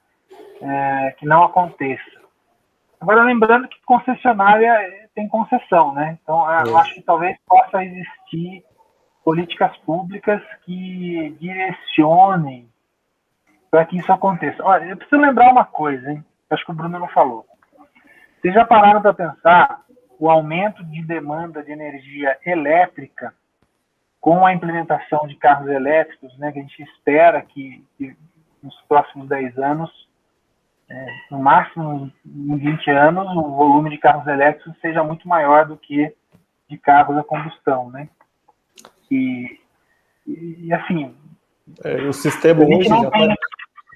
aconteça. Agora, lembrando que concessionária tem concessão, né? Então, eu acho que talvez possa existir políticas públicas que direcionem para que isso aconteça. Olha, eu preciso lembrar uma coisa, hein? Acho que o Bruno não falou. Vocês já pararam para pensar o aumento de demanda de energia elétrica com a implementação de carros elétricos, né? Que a gente espera que nos próximos 10 anos, no máximo em 20 anos, o volume de carros elétricos seja muito maior do que de carros a combustão, né? E assim... o sistema hoje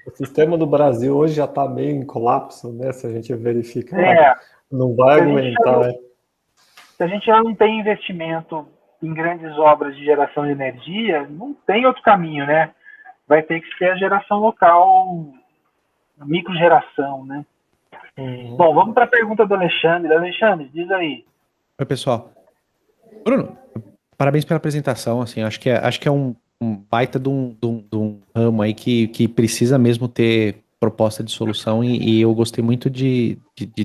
o sistema do Brasil hoje já está meio em colapso, né? Se a gente verificar, não vai aguentar. Se a gente já não tem investimento em grandes obras de geração de energia, não tem outro caminho, né? Vai ter que ser a geração local, a microgeração, né? Bom, vamos para a pergunta do Alexandre. Alexandre, diz aí. Oi, pessoal. Bruno, parabéns pela apresentação. Assim, acho que é um baita de um ramo aí que precisa mesmo ter proposta de solução e eu gostei muito de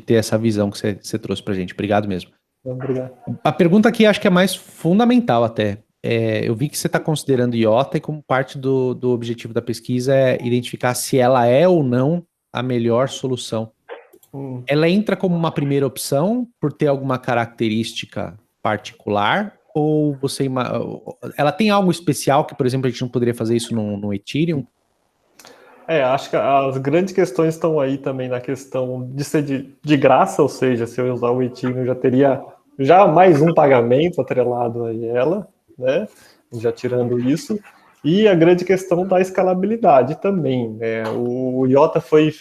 ter essa visão que você trouxe pra gente. Obrigado mesmo. Obrigado. A pergunta aqui acho que é mais fundamental até. Eu vi que você está considerando IOTA e como parte do objetivo da pesquisa é identificar se ela é ou não a melhor solução. Ela entra como uma primeira opção por ter alguma característica particular ou ela tem algo especial que, por exemplo, a gente não poderia fazer isso no Ethereum? Acho que as grandes questões estão aí também na questão de ser de graça, ou seja, se eu usar o Ethereum já teria mais um pagamento atrelado a ela, né? Já tirando isso. E a grande questão da escalabilidade também, né? O IOTA foi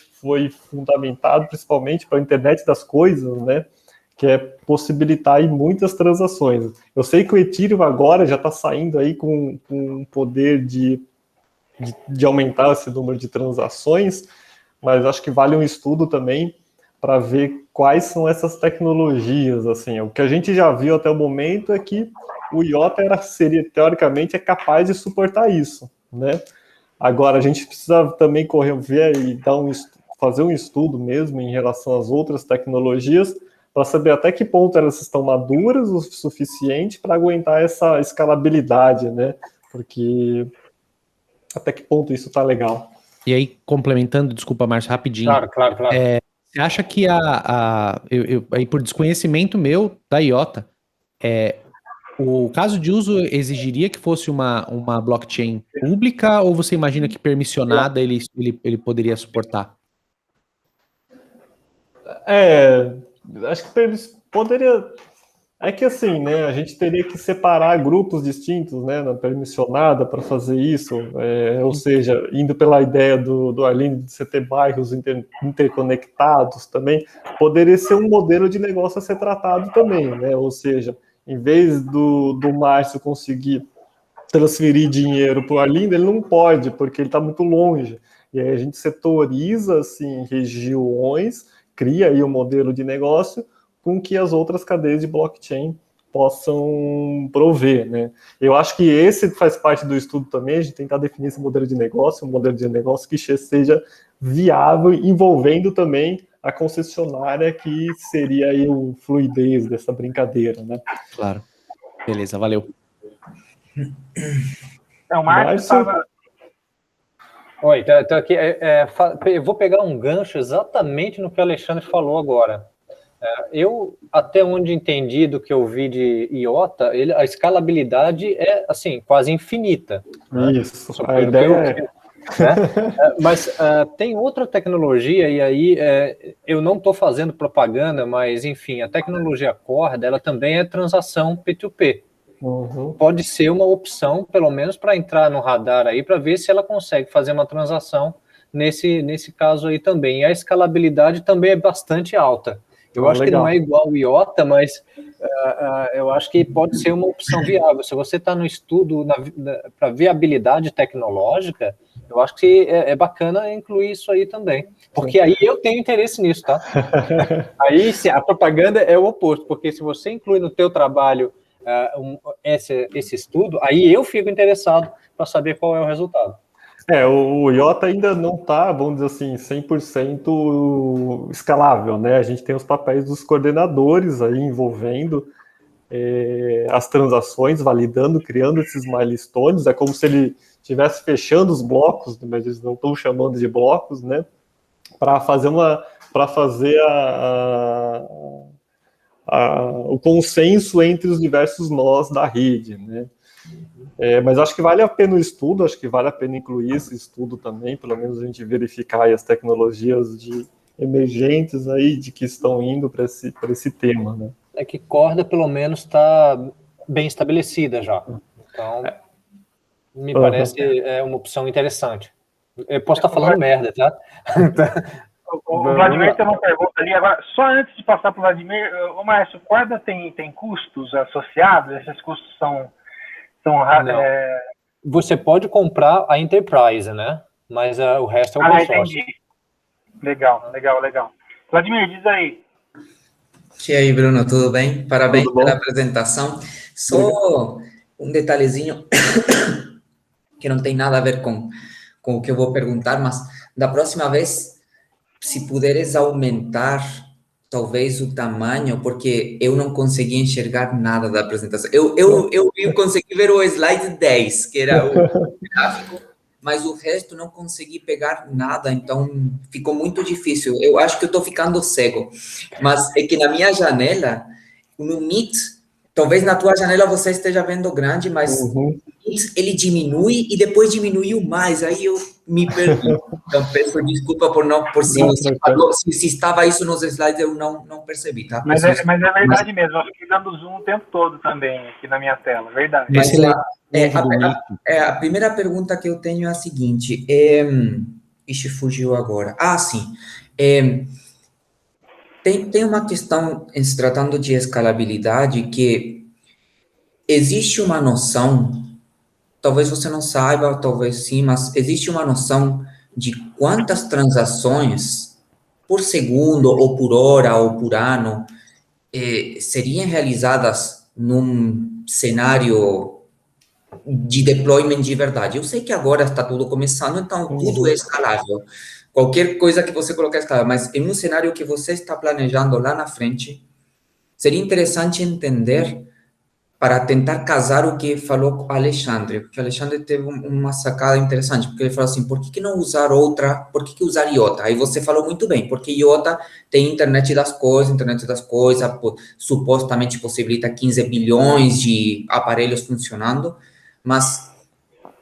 fundamentado principalmente para a internet das coisas, né? Que é possibilitar aí muitas transações. Eu sei que o Ethereum agora já está saindo aí com um poder de aumentar esse número de transações, mas acho que vale um estudo também para ver quais são essas tecnologias. Assim, o que a gente já viu até o momento é que o IOTA teoricamente capaz de suportar isso, né? Agora a gente precisa também ver e fazer um estudo mesmo em relação às outras tecnologias para saber até que ponto elas estão maduras o suficiente para aguentar essa escalabilidade, né? Porque até que ponto isso tá legal. E aí, complementando, desculpa, Márcio, rapidinho. Claro. Você acha que aí por desconhecimento meu da IOTA, o caso de uso exigiria que fosse uma blockchain pública ou você imagina que permissionada ele poderia suportar? Acho que poderia... É que assim, né, a gente teria que separar grupos distintos, né, na permissionada para fazer isso, ou seja, indo pela ideia do Arlindo de você ter bairros interconectados também, poderia ser um modelo de negócio a ser tratado também, né, ou seja, em vez do Márcio conseguir transferir dinheiro para o Arlindo, ele não pode, porque ele está muito longe, e aí a gente setoriza, assim, regiões, cria aí um modelo de negócio com que as outras cadeias de blockchain possam prover, né? Eu acho que esse faz parte do estudo também, de tentar definir esse modelo de negócio, um modelo de negócio que seja viável, envolvendo também a concessionária, que seria aí o fluidez dessa brincadeira, né? Claro. Beleza, valeu. Então, o Márcio estava... Oi, tô aqui. Eu vou pegar um gancho exatamente no que o Alexandre falou agora. Eu, até onde entendi do que eu vi de IOTA, a escalabilidade é, assim, quase infinita. Né? Isso, a ideia Mas tem outra tecnologia, e aí eu não estou fazendo propaganda, mas, enfim, a tecnologia corda, ela também é transação P2P. Uhum. Pode ser uma opção, pelo menos, para entrar no radar aí, para ver se ela consegue fazer uma transação nesse caso aí também. E a escalabilidade também é bastante alta. Eu acho legal. que não é igual o IOTA, mas eu acho que pode ser uma opção viável. Se você está no estudo para viabilidade tecnológica, eu acho que é bacana incluir isso aí também. Porque aí eu tenho interesse nisso, tá? Aí sim, a propaganda é o oposto, porque se você inclui no teu trabalho esse estudo, aí eu fico interessado para saber qual é o resultado. O IOTA ainda não está, vamos dizer assim, 100% escalável, né? A gente tem os papéis dos coordenadores aí envolvendo as transações, validando, criando esses milestones. É como se ele estivesse fechando os blocos, mas eles não estão chamando de blocos, né? Para fazer o consenso entre os diversos nós da rede, né? Mas acho que vale a pena o estudo, acho que vale a pena incluir esse estudo também, pelo menos a gente verificar aí as tecnologias emergentes aí de que estão indo para esse tema, né? É que corda, pelo menos, está bem estabelecida já. Então, me parece uma opção interessante. Eu posso estar falando merda, tá? O Vladimir tem uma pergunta ali. Agora, só antes de passar para o Vladimir, o Márcio, corda tem custos associados? Esses custos são Você pode comprar a Enterprise, né? Mas o resto é open source. Entendi. Legal. Vladimir, diz aí. E aí, Bruno, tudo bem? Parabéns Tudo bom? pela apresentação. Só um detalhezinho que não tem nada a ver com o que eu vou perguntar, mas da próxima vez, se puderes aumentar talvez o tamanho, porque eu não consegui enxergar nada da apresentação. Eu consegui ver o slide 10, que era o gráfico, mas o resto não consegui pegar nada, então ficou muito difícil. Eu acho que eu estou ficando cego, mas é que na minha janela, no Meet, talvez na tua janela você esteja vendo grande, mas ele diminui e depois diminuiu mais, aí eu me perdi. Então peço desculpa se você falou, se estava isso nos slides, eu não percebi, tá? Mas é verdade mesmo, eu fiquei dando zoom o tempo todo também aqui na minha tela, verdade. Mas a primeira pergunta que eu tenho é a seguinte, ixi, fugiu agora. Sim. Tem uma questão, se tratando de escalabilidade, que existe uma noção, talvez você não saiba, talvez sim, mas existe uma noção de quantas transações por segundo, ou por hora, ou por ano, seriam realizadas num cenário de deployment de verdade. Eu sei que agora está tudo começando, então tudo é escalável. Qualquer coisa que você colocar é escalável, mas em um cenário que você está planejando lá na frente, seria interessante entender, para tentar casar o que falou o Alexandre, porque o Alexandre teve uma sacada interessante, porque ele falou assim, por que não usar por que usar IOTA? Aí você falou muito bem, porque IOTA tem internet das coisas, supostamente possibilita 15 bilhões de aparelhos funcionando, mas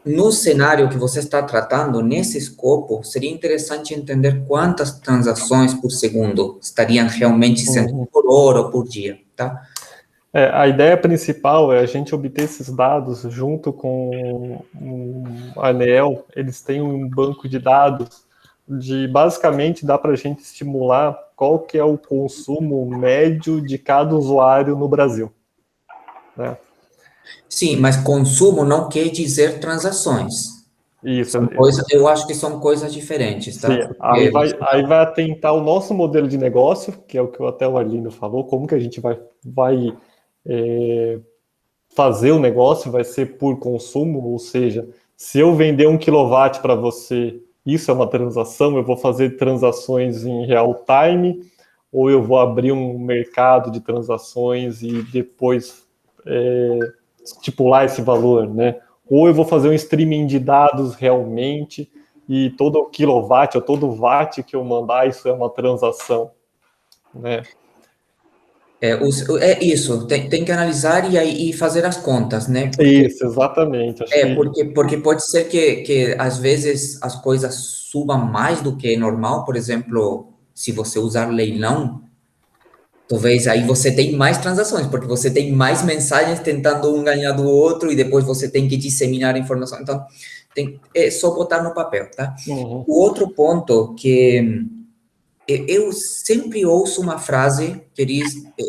no cenário que você está tratando, nesse escopo, seria interessante entender quantas transações por segundo estariam realmente sendo por hora ou por dia, tá? A ideia principal é a gente obter esses dados junto com a ANEEL. Eles têm um banco de dados basicamente dá para a gente estimular qual que é o consumo médio de cada usuário no Brasil, né? Sim, mas consumo não quer dizer transações. Isso. Eu acho que são coisas diferentes, tá? Sim, aí vai atentar o nosso modelo de negócio, que é o que até o Arlindo falou, como que a gente vai fazer o negócio, vai ser por consumo, ou seja, se eu vender 1 kW para você, isso é uma transação, eu vou fazer transações em real time, ou eu vou abrir um mercado de transações e depois estipular esse valor, né? Ou eu vou fazer um streaming de dados realmente, e todo quilowatt ou todo watt que eu mandar, isso é uma transação, né? É isso, tem que analisar e fazer as contas, né? Isso, exatamente. Acho que Porque pode ser que às vezes as coisas subam mais do que é normal, por exemplo, se você usar leilão, talvez aí você tem mais transações, porque você tem mais mensagens tentando um ganhar do outro e depois você tem que disseminar a informação. Então, é só botar no papel, tá? O outro ponto que eu sempre ouço uma frase que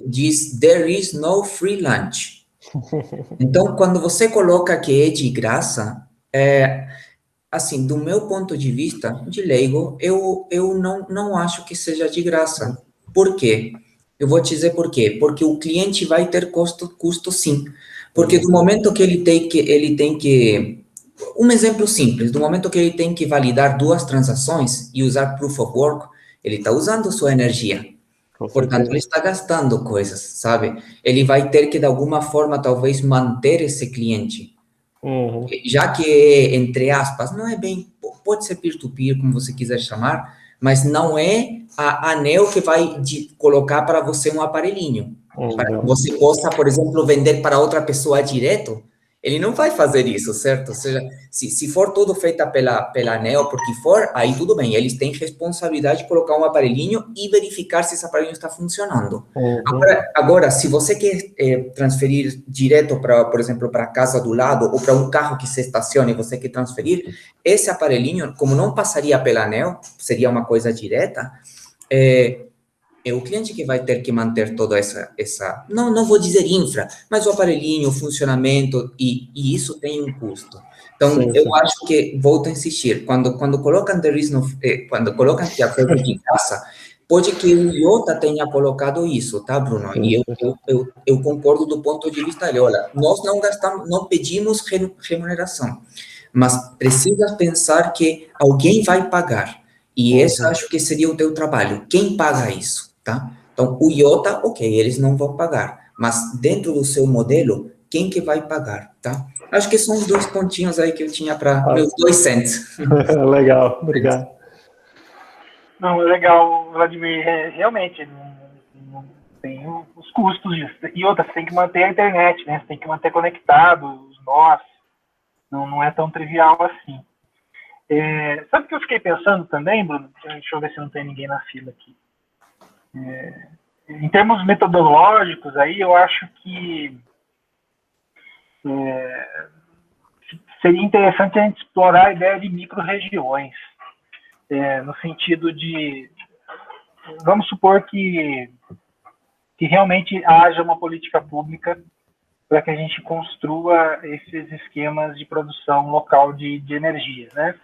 diz there is no free lunch. Então, quando você coloca que é de graça, assim, do meu ponto de vista, de leigo, eu não acho que seja de graça. Por quê? Eu vou te dizer por quê. Porque o cliente vai ter custo sim. Porque do momento que ele tem que, um exemplo simples, do momento que ele tem que validar 2 transações e usar Proof of Work, ele está usando sua energia. com Portanto, ele certeza. está gastando coisas, sabe? Ele vai ter que, de alguma forma, talvez manter esse cliente. Já que, entre aspas, não é bem, pode ser peer-to-peer, como você quiser chamar, mas não é a ANEEL que vai colocar para você um aparelhinho. Para que você possa, por exemplo, vender para outra pessoa direto, ele não vai fazer isso, certo? Ou seja, se for tudo feito pela ANEEL, porque for, aí tudo bem, eles têm responsabilidade de colocar um aparelhinho e verificar se esse aparelhinho está funcionando. Agora, se você quer transferir direto para, por exemplo, para a casa do lado ou para um carro que se estacione e você quer transferir, esse aparelhinho, como não passaria pela ANEEL, seria uma coisa direta, é o cliente que vai ter que manter toda essa não vou dizer infra, mas o aparelhinho, o funcionamento, e isso tem um custo. Então, Sim, eu sim. acho que, volto a insistir, quando colocam quando colocam que a coisa é de graça, pode que o IOTA tenha colocado isso, tá, Bruno? Sim, E sim. eu concordo do ponto de vista dele. Olha, nós não gastamos, não pedimos remuneração, mas precisa pensar que alguém vai pagar. E esse acho que seria o teu trabalho. Quem paga isso, tá? Então, o IOTA, ok, eles não vão pagar. Mas dentro do seu modelo, quem que vai pagar, tá? Acho que são os 2 pontinhos aí que eu tinha para meus 2 cents. Legal, obrigado. Não, legal, Vladimir. Realmente, não tem os custos disso. E outra, você tem que manter a internet, né? Você tem que manter conectado os nós. Não é tão trivial assim. Sabe o que eu fiquei pensando também, Bruno? Deixa eu ver se não tem ninguém na fila aqui. Em termos metodológicos, aí eu acho que seria interessante a gente explorar a ideia de micro-regiões, no sentido de, vamos supor que realmente haja uma política pública para que a gente construa esses esquemas de produção local de energia, né?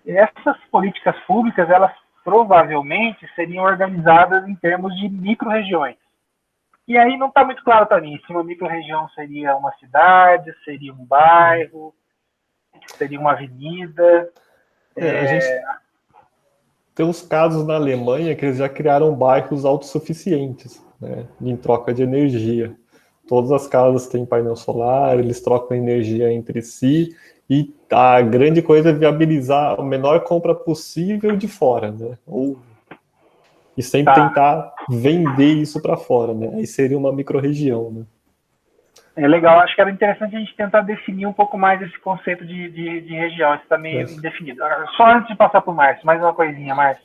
Essas políticas públicas, elas provavelmente seriam organizadas em termos de micro-regiões. E aí não está muito claro para mim se uma micro-região seria uma cidade, seria um bairro, seria uma avenida. A gente tem uns casos na Alemanha que eles já criaram bairros autossuficientes, né, em troca de energia. Todas as casas têm painel solar, eles trocam energia entre si, e a grande coisa é viabilizar a menor compra possível de fora, né? E sempre tentar vender isso para fora, né? Aí seria uma micro-região, né? É legal, acho que era interessante a gente tentar definir um pouco mais esse conceito de região, isso está meio indefinido. Só antes de passar para o Márcio, mais uma coisinha, Márcio.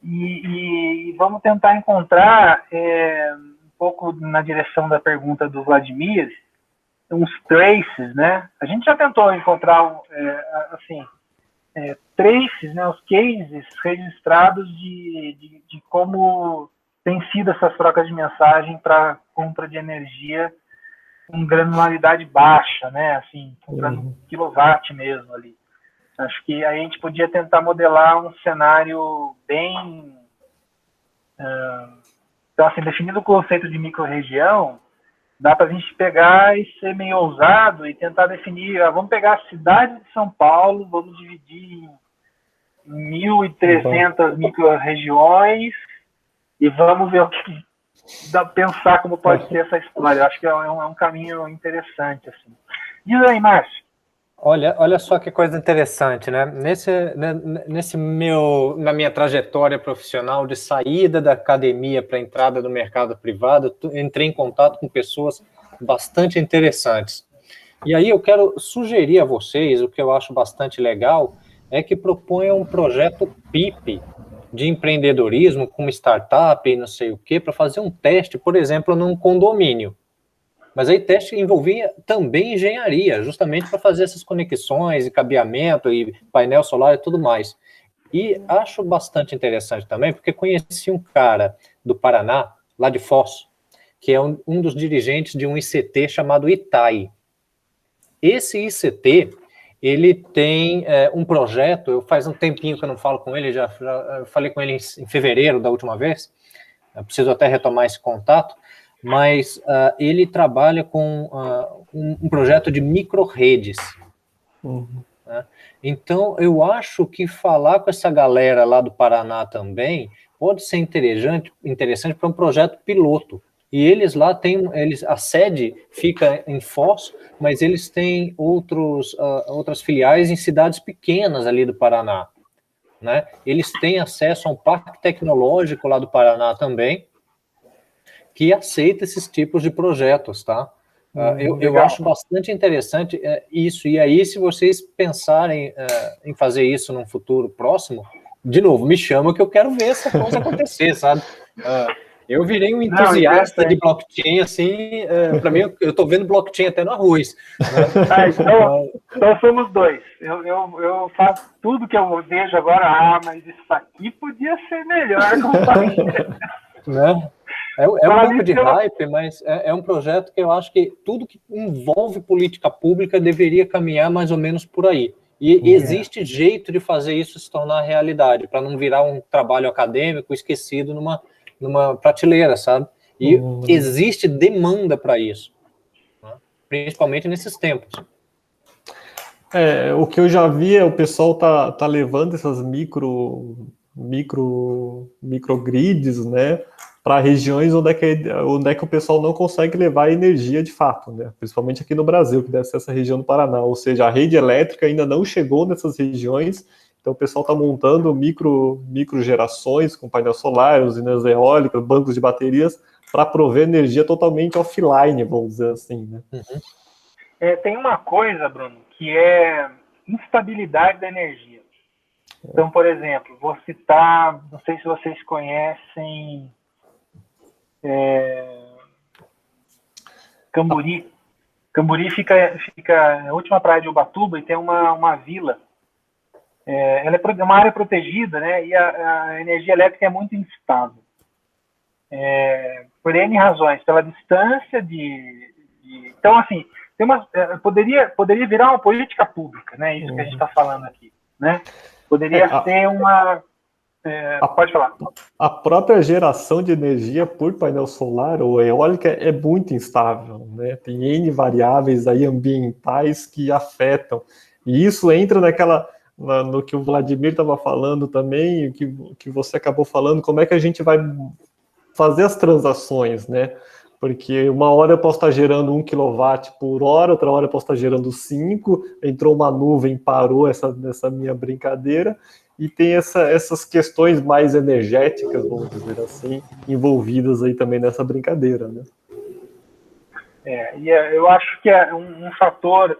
E vamos tentar encontrar, um pouco na direção da pergunta do Vladimir, uns traces, né? A gente já tentou encontrar, traces, né, os cases registrados de como tem sido essas trocas de mensagem para compra de energia com granularidade baixa, né, assim, comprando quilowatt mesmo ali. Acho que a gente podia tentar modelar um cenário bem Então, assim, definindo o conceito de micro-região, dá para a gente pegar e ser meio ousado e tentar definir, vamos pegar a cidade de São Paulo, vamos dividir em 1.300 micro-regiões e vamos ver o que pensar como pode ser essa história. Eu acho que é um caminho interessante, assim. Diz aí, Márcio. Olha só que coisa interessante, né? Na minha trajetória profissional de saída da academia para entrada no mercado privado, entrei em contato com pessoas bastante interessantes. E aí eu quero sugerir a vocês, o que eu acho bastante legal, é que proponham um projeto PIP de empreendedorismo com startup e não sei o quê, para fazer um teste, por exemplo, num condomínio. Mas aí teste envolvia também engenharia, justamente para fazer essas conexões e cabeamento e painel solar e tudo mais. E acho bastante interessante também, porque conheci um cara do Paraná, lá de Foz, que é um dos dirigentes de um ICT chamado Itai. Esse ICT, ele tem um projeto, faz um tempinho que eu não falo com ele, já falei com ele em fevereiro da última vez, eu preciso até retomar esse contato, mas ele trabalha com um projeto de micro-redes. Né? Então, eu acho que falar com essa galera lá do Paraná também pode ser interessante para um projeto piloto. E eles lá têm, a sede fica em Foz, mas eles têm outras filiais em cidades pequenas ali do Paraná. Né? Eles têm acesso a um parque tecnológico lá do Paraná também, que aceita esses tipos de projetos, tá? Eu acho bastante interessante isso. E aí, se vocês pensarem em fazer isso num futuro próximo, de novo, me chama que eu quero ver essa coisa acontecer, sabe? Eu virei um entusiasta de blockchain, assim, para mim, eu estou vendo blockchain até no arroz. Né? Então somos dois. Eu faço tudo que eu vejo agora, mas isso aqui podia ser melhor. Né? É um pouco de hype, mas é um projeto que eu acho que tudo que envolve política pública deveria caminhar mais ou menos por aí. E existe jeito de fazer isso se tornar realidade, para não virar um trabalho acadêmico esquecido numa prateleira, sabe? E existe demanda para isso, né? Principalmente nesses tempos. O que eu já vi é o pessoal tá levando essas microgrids, né, para regiões onde é que o pessoal não consegue levar energia de fato, né? Principalmente aqui no Brasil, que deve ser essa região do Paraná, ou seja, a rede elétrica ainda não chegou nessas regiões, então o pessoal está montando micro gerações com painel solar, usinas eólicas, bancos de baterias, para prover energia totalmente offline, vamos dizer assim, né? Tem uma coisa, Bruno, que é instabilidade da energia. Então, por exemplo, vou citar, não sei se vocês conhecem Camburi. Camburi fica na última praia de Ubatuba e tem uma vila. Ela é uma área protegida, né? E a energia elétrica é muito instável. Por N razões, pela distância então, assim, poderia virar uma política pública, né? Isso que a gente está falando aqui, né? Poderia ser uma... pode falar. A própria geração de energia por painel solar ou eólica é muito instável, né? Tem N variáveis aí ambientais que afetam. E isso entra no que o Vladimir estava falando também, o que você acabou falando, como é que a gente vai fazer as transações, né? Porque uma hora eu posso estar gerando 1 kW por hora, outra hora eu posso estar gerando 5, entrou uma nuvem, parou essa minha brincadeira, e tem essas questões mais energéticas, vamos dizer assim, envolvidas aí também nessa brincadeira, né? E eu acho que um fator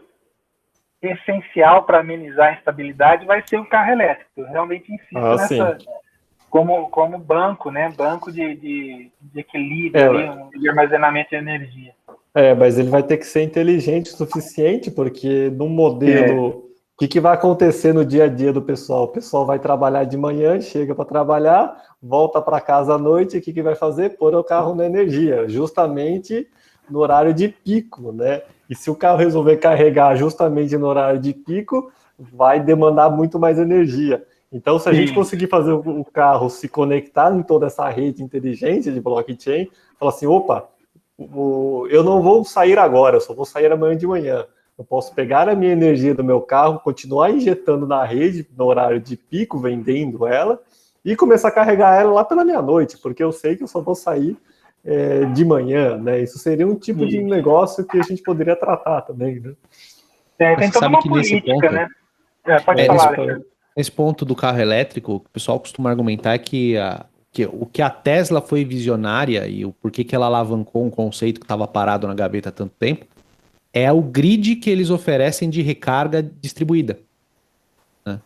essencial para amenizar a instabilidade vai ser o carro elétrico. Eu realmente insisto nessa... Como banco, né? Banco de equilíbrio, de armazenamento de energia. Mas ele vai ter que ser inteligente o suficiente, porque no modelo... O que vai acontecer no dia a dia do pessoal? O pessoal vai trabalhar de manhã, chega para trabalhar, volta para casa à noite, o que vai fazer? Pôr o carro na energia, justamente no horário de pico, né? E se o carro resolver carregar justamente no horário de pico, vai demandar muito mais energia. Então, se a gente conseguir fazer o carro se conectar em toda essa rede inteligente de blockchain, falar assim, opa, eu não vou sair agora, eu só vou sair amanhã de manhã. Eu posso pegar a minha energia do meu carro, continuar injetando na rede no horário de pico, vendendo ela, e começar a carregar ela lá pela meia-noite, porque eu sei que eu só vou sair de manhã, né? Isso seria um tipo de negócio que a gente poderia tratar também, né? Tem toda uma política, né? Pode falar, Richard. Nesse ponto do carro elétrico, o que o pessoal costuma argumentar é que o que a Tesla foi visionária e o porquê que ela alavancou um conceito que estava parado na gaveta há tanto tempo é o grid que eles oferecem de recarga distribuída. Né?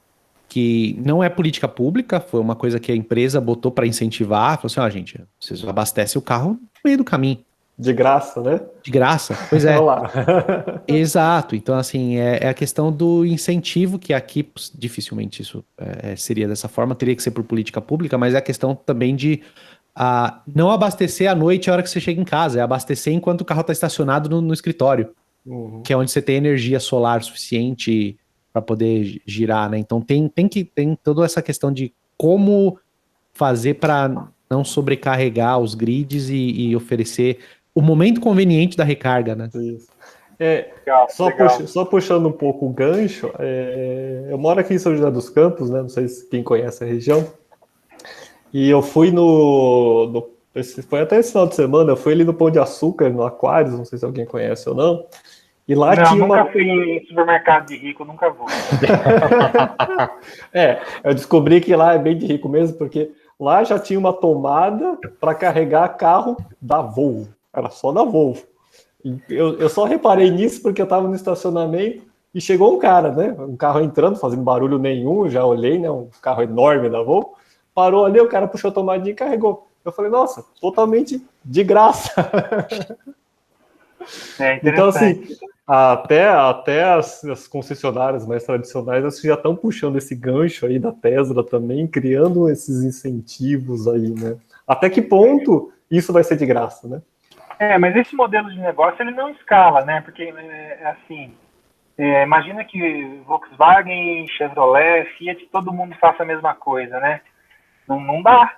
Que não é política pública, foi uma coisa que a empresa botou para incentivar. Falou assim, gente, vocês abastecem o carro no meio do caminho. De graça, né? De graça, pois é. Olha lá. Exato, então assim, é a questão do incentivo, que aqui dificilmente isso seria dessa forma, teria que ser por política pública, mas é a questão também de não abastecer à noite a hora que você chega em casa, é abastecer enquanto o carro está estacionado no escritório, que é onde você tem energia solar suficiente para poder girar, né? Então tem toda essa questão de como fazer para não sobrecarregar os grids e oferecer o momento conveniente da recarga, né? Isso. Só puxando um pouco o gancho, eu moro aqui em São José dos Campos, né? Não sei se quem conhece a região. E eu fui foi até esse final de semana, eu fui ali no Pão de Açúcar, no Aquários, não sei se alguém conhece ou não. E lá nunca fui em supermercado de rico, nunca vou. Eu descobri que lá é bem de rico mesmo, porque lá já tinha uma tomada para carregar carro da Volvo. Era só da Volvo. Eu só reparei nisso porque eu estava no estacionamento e chegou um cara, né? Um carro entrando, fazendo barulho nenhum, já olhei, né? Um carro enorme da Volvo. Parou ali, o cara puxou a tomadinha e carregou. Eu falei, nossa, totalmente de graça. Então, assim, até as concessionárias mais tradicionais já estão puxando esse gancho aí da Tesla também, criando esses incentivos aí, né? Até que ponto isso vai ser de graça, né? Mas esse modelo de negócio, ele não escala, né? Porque, imagina que Volkswagen, Chevrolet, Fiat, todo mundo faça a mesma coisa, né? Não dá.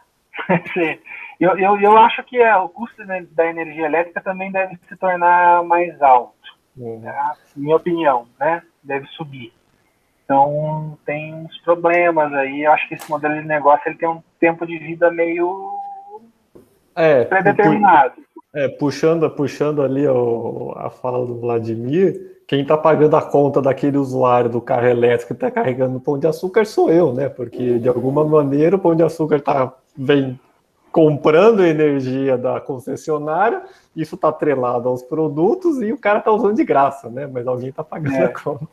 Eu acho que o custo da energia elétrica também deve se tornar mais alto. Minha opinião, né? Deve subir. Então, tem uns problemas aí. Eu acho que esse modelo de negócio ele tem um tempo de vida meio pré-determinado. Puxando ali a fala do Vladimir, quem está pagando a conta daquele usuário do carro elétrico que está carregando o Pão de Açúcar sou eu, né? Porque, de alguma maneira, o Pão de Açúcar vem comprando energia da concessionária, isso está atrelado aos produtos e o cara está usando de graça, né? Mas alguém está pagando a conta.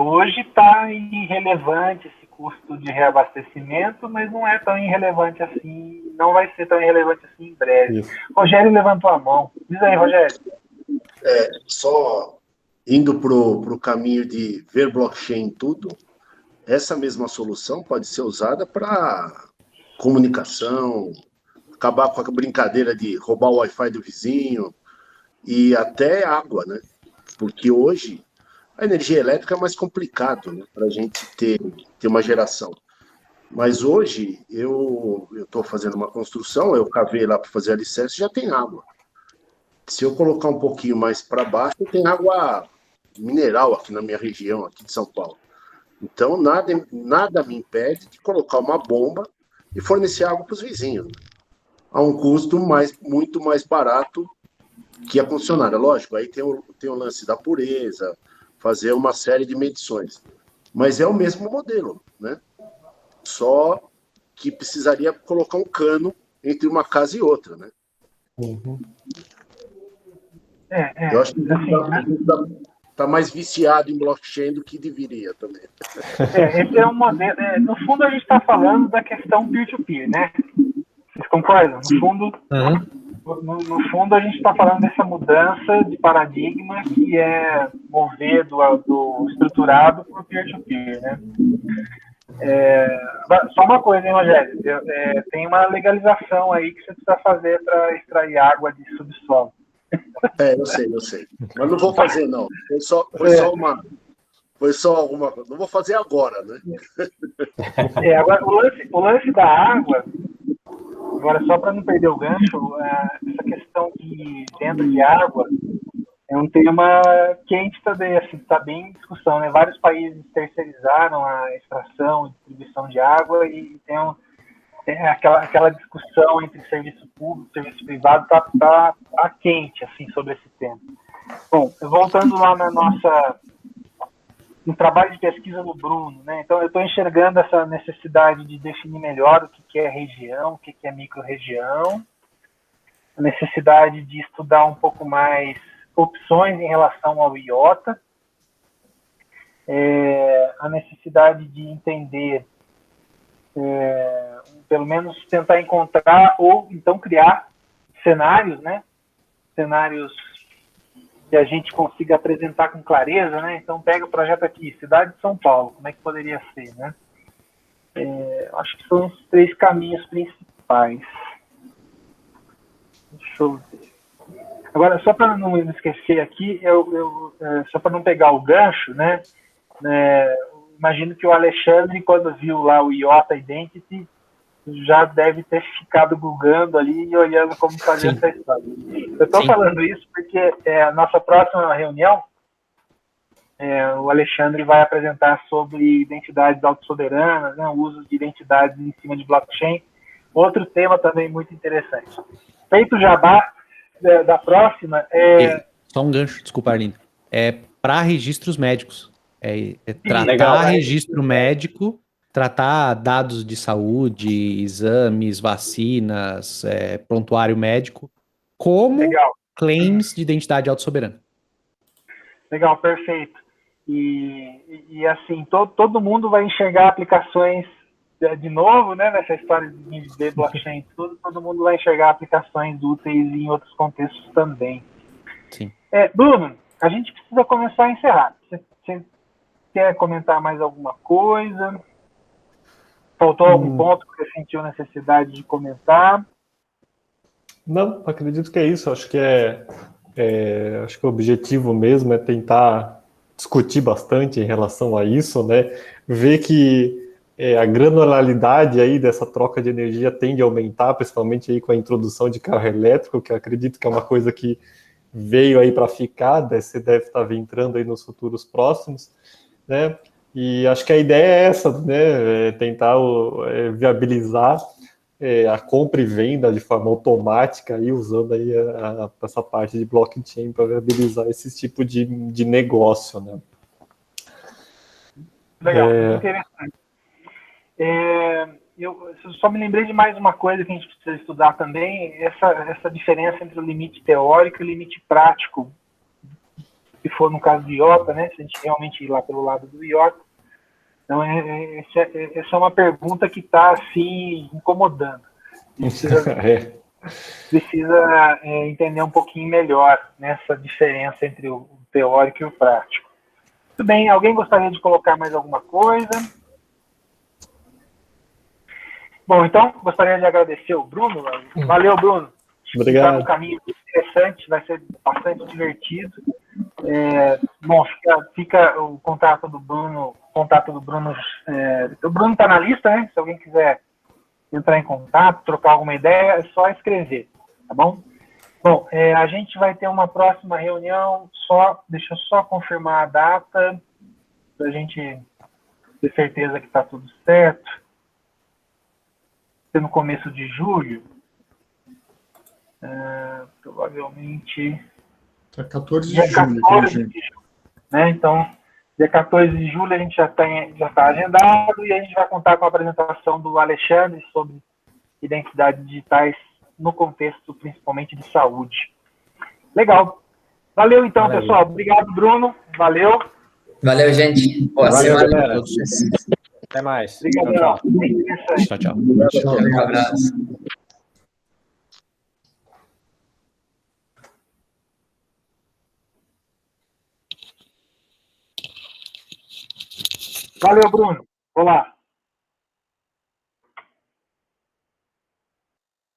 Hoje está irrelevante esse custo de reabastecimento, mas não é tão irrelevante assim, não vai ser tão irrelevante assim em breve. Isso. Rogério levantou a mão. Diz aí, Rogério. Só indo para o caminho de ver blockchain em tudo, essa mesma solução pode ser usada para comunicação, acabar com a brincadeira de roubar o Wi-Fi do vizinho e até água, né? Porque hoje a energia elétrica é mais complicado, né, para a gente ter uma geração. Mas hoje eu estou fazendo uma construção, eu cavei lá para fazer alicerce, já tem água. Se eu colocar um pouquinho mais para baixo, tem água mineral aqui na minha região, aqui de São Paulo. Então, nada me impede de colocar uma bomba e fornecer água para os vizinhos, né? A um custo muito mais barato que a concessionária. Lógico, aí tem o lance da pureza, fazer uma série de medições. Mas é o mesmo modelo, né? Só que precisaria colocar um cano entre uma casa e outra, né? Eu acho que está mais viciado em blockchain do que deveria também. Esse é um modelo. No fundo, a gente está falando da questão peer-to-peer, né? Vocês concordam? No fundo, a gente está falando dessa mudança de paradigma que é mover do estruturado para o peer-to-peer, né? Só uma coisa, hein, Rogério? Tem uma legalização aí que você precisa fazer para extrair água de subsolo. Eu sei. Mas não vou fazer, não. Foi só uma. Não vou fazer agora, né? Agora, o lance da água, agora só para não perder o gancho, essa questão de venda de água é um tema quente também, assim, está bem em discussão, né? Vários países terceirizaram a extração e distribuição de água e tem aquela discussão entre serviço público e serviço privado tá quente, assim, sobre esse tema. Bom, voltando lá no trabalho de pesquisa do Bruno, né? Então, eu estou enxergando essa necessidade de definir melhor o que é região, o que é micro-região, a necessidade de estudar um pouco mais opções em relação ao IOTA, a necessidade de entender, pelo menos tentar encontrar ou então criar cenários, né? Cenários que a gente consiga apresentar com clareza, né? Então, pega o projeto aqui, cidade de São Paulo, como é que poderia ser, né? Acho que são os 3 caminhos principais. Deixa eu ver. Agora, só para não esquecer aqui, só para não pegar o gancho, né? Imagino que o Alexandre, quando viu lá o IOTA Identity, já deve ter ficado googando ali e olhando como fazer essa história. Eu estou falando isso porque a nossa próxima reunião, o Alexandre vai apresentar sobre identidades autossoderanas, né, o uso de identidades em cima de blockchain. Outro tema também muito interessante. Feito o jabá da próxima... Só um gancho, desculpa, Arlindo. Para registros médicos. Tratar legal, registro médico, tratar dados de saúde, exames, vacinas, prontuário médico, como claims de identidade autossoberana. Legal, perfeito. E assim, todo mundo vai enxergar aplicações, de novo, né, nessa história de blockchain e tudo, todo mundo vai enxergar aplicações úteis em outros contextos também. Sim. Bruno, a gente precisa começar a encerrar. Você quer comentar mais alguma coisa? Faltou algum ponto que você sentiu necessidade de comentar? Não, acredito que é isso. Acho que acho que o objetivo mesmo é tentar discutir bastante em relação a isso, né? Ver que a granularidade aí dessa troca de energia tende a aumentar, principalmente aí com a introdução de carro elétrico, que eu acredito que é uma coisa que veio aí para ficar, você deve estar entrando aí nos futuros próximos, né? E acho que a ideia é essa, né? Tentar viabilizar a compra e venda de forma automática, aí, usando aí essa parte de blockchain para viabilizar esse tipo de negócio, né? Legal, interessante. Eu só me lembrei de mais uma coisa que a gente precisa estudar também, essa diferença entre o limite teórico e o limite prático, se for no caso do IOTA, né? Se a gente realmente ir lá pelo lado do IOTA. Então, essa é uma pergunta que está, assim, incomodando. Precisa entender um pouquinho melhor nessa diferença entre o teórico e o prático. Tudo bem, alguém gostaria de colocar mais alguma coisa? Bom, então, gostaria de agradecer o Bruno. Valeu, Bruno. Obrigado. Está no caminho muito interessante, vai ser bastante divertido. Bom, fica o contato do Bruno. O Bruno está na lista, né? Se alguém quiser entrar em contato, trocar alguma ideia, é só escrever, tá bom? Bom, a gente vai ter uma próxima reunião, deixa eu só confirmar a data, para a gente ter certeza que está tudo certo. No começo de julho, provavelmente... Tá 14 de julho. 14 de julho, né? Então, dia 14 de julho a gente já está agendado e a gente vai contar com a apresentação do Alexandre sobre identidades digitais no contexto principalmente de saúde. Legal. Valeu então, pessoal. Obrigado, Bruno. Valeu. Valeu, gente. Boa semana. Galera. Até mais. Obrigado. Tchau, tchau. Um abraço. Valeu, Bruno. Olá.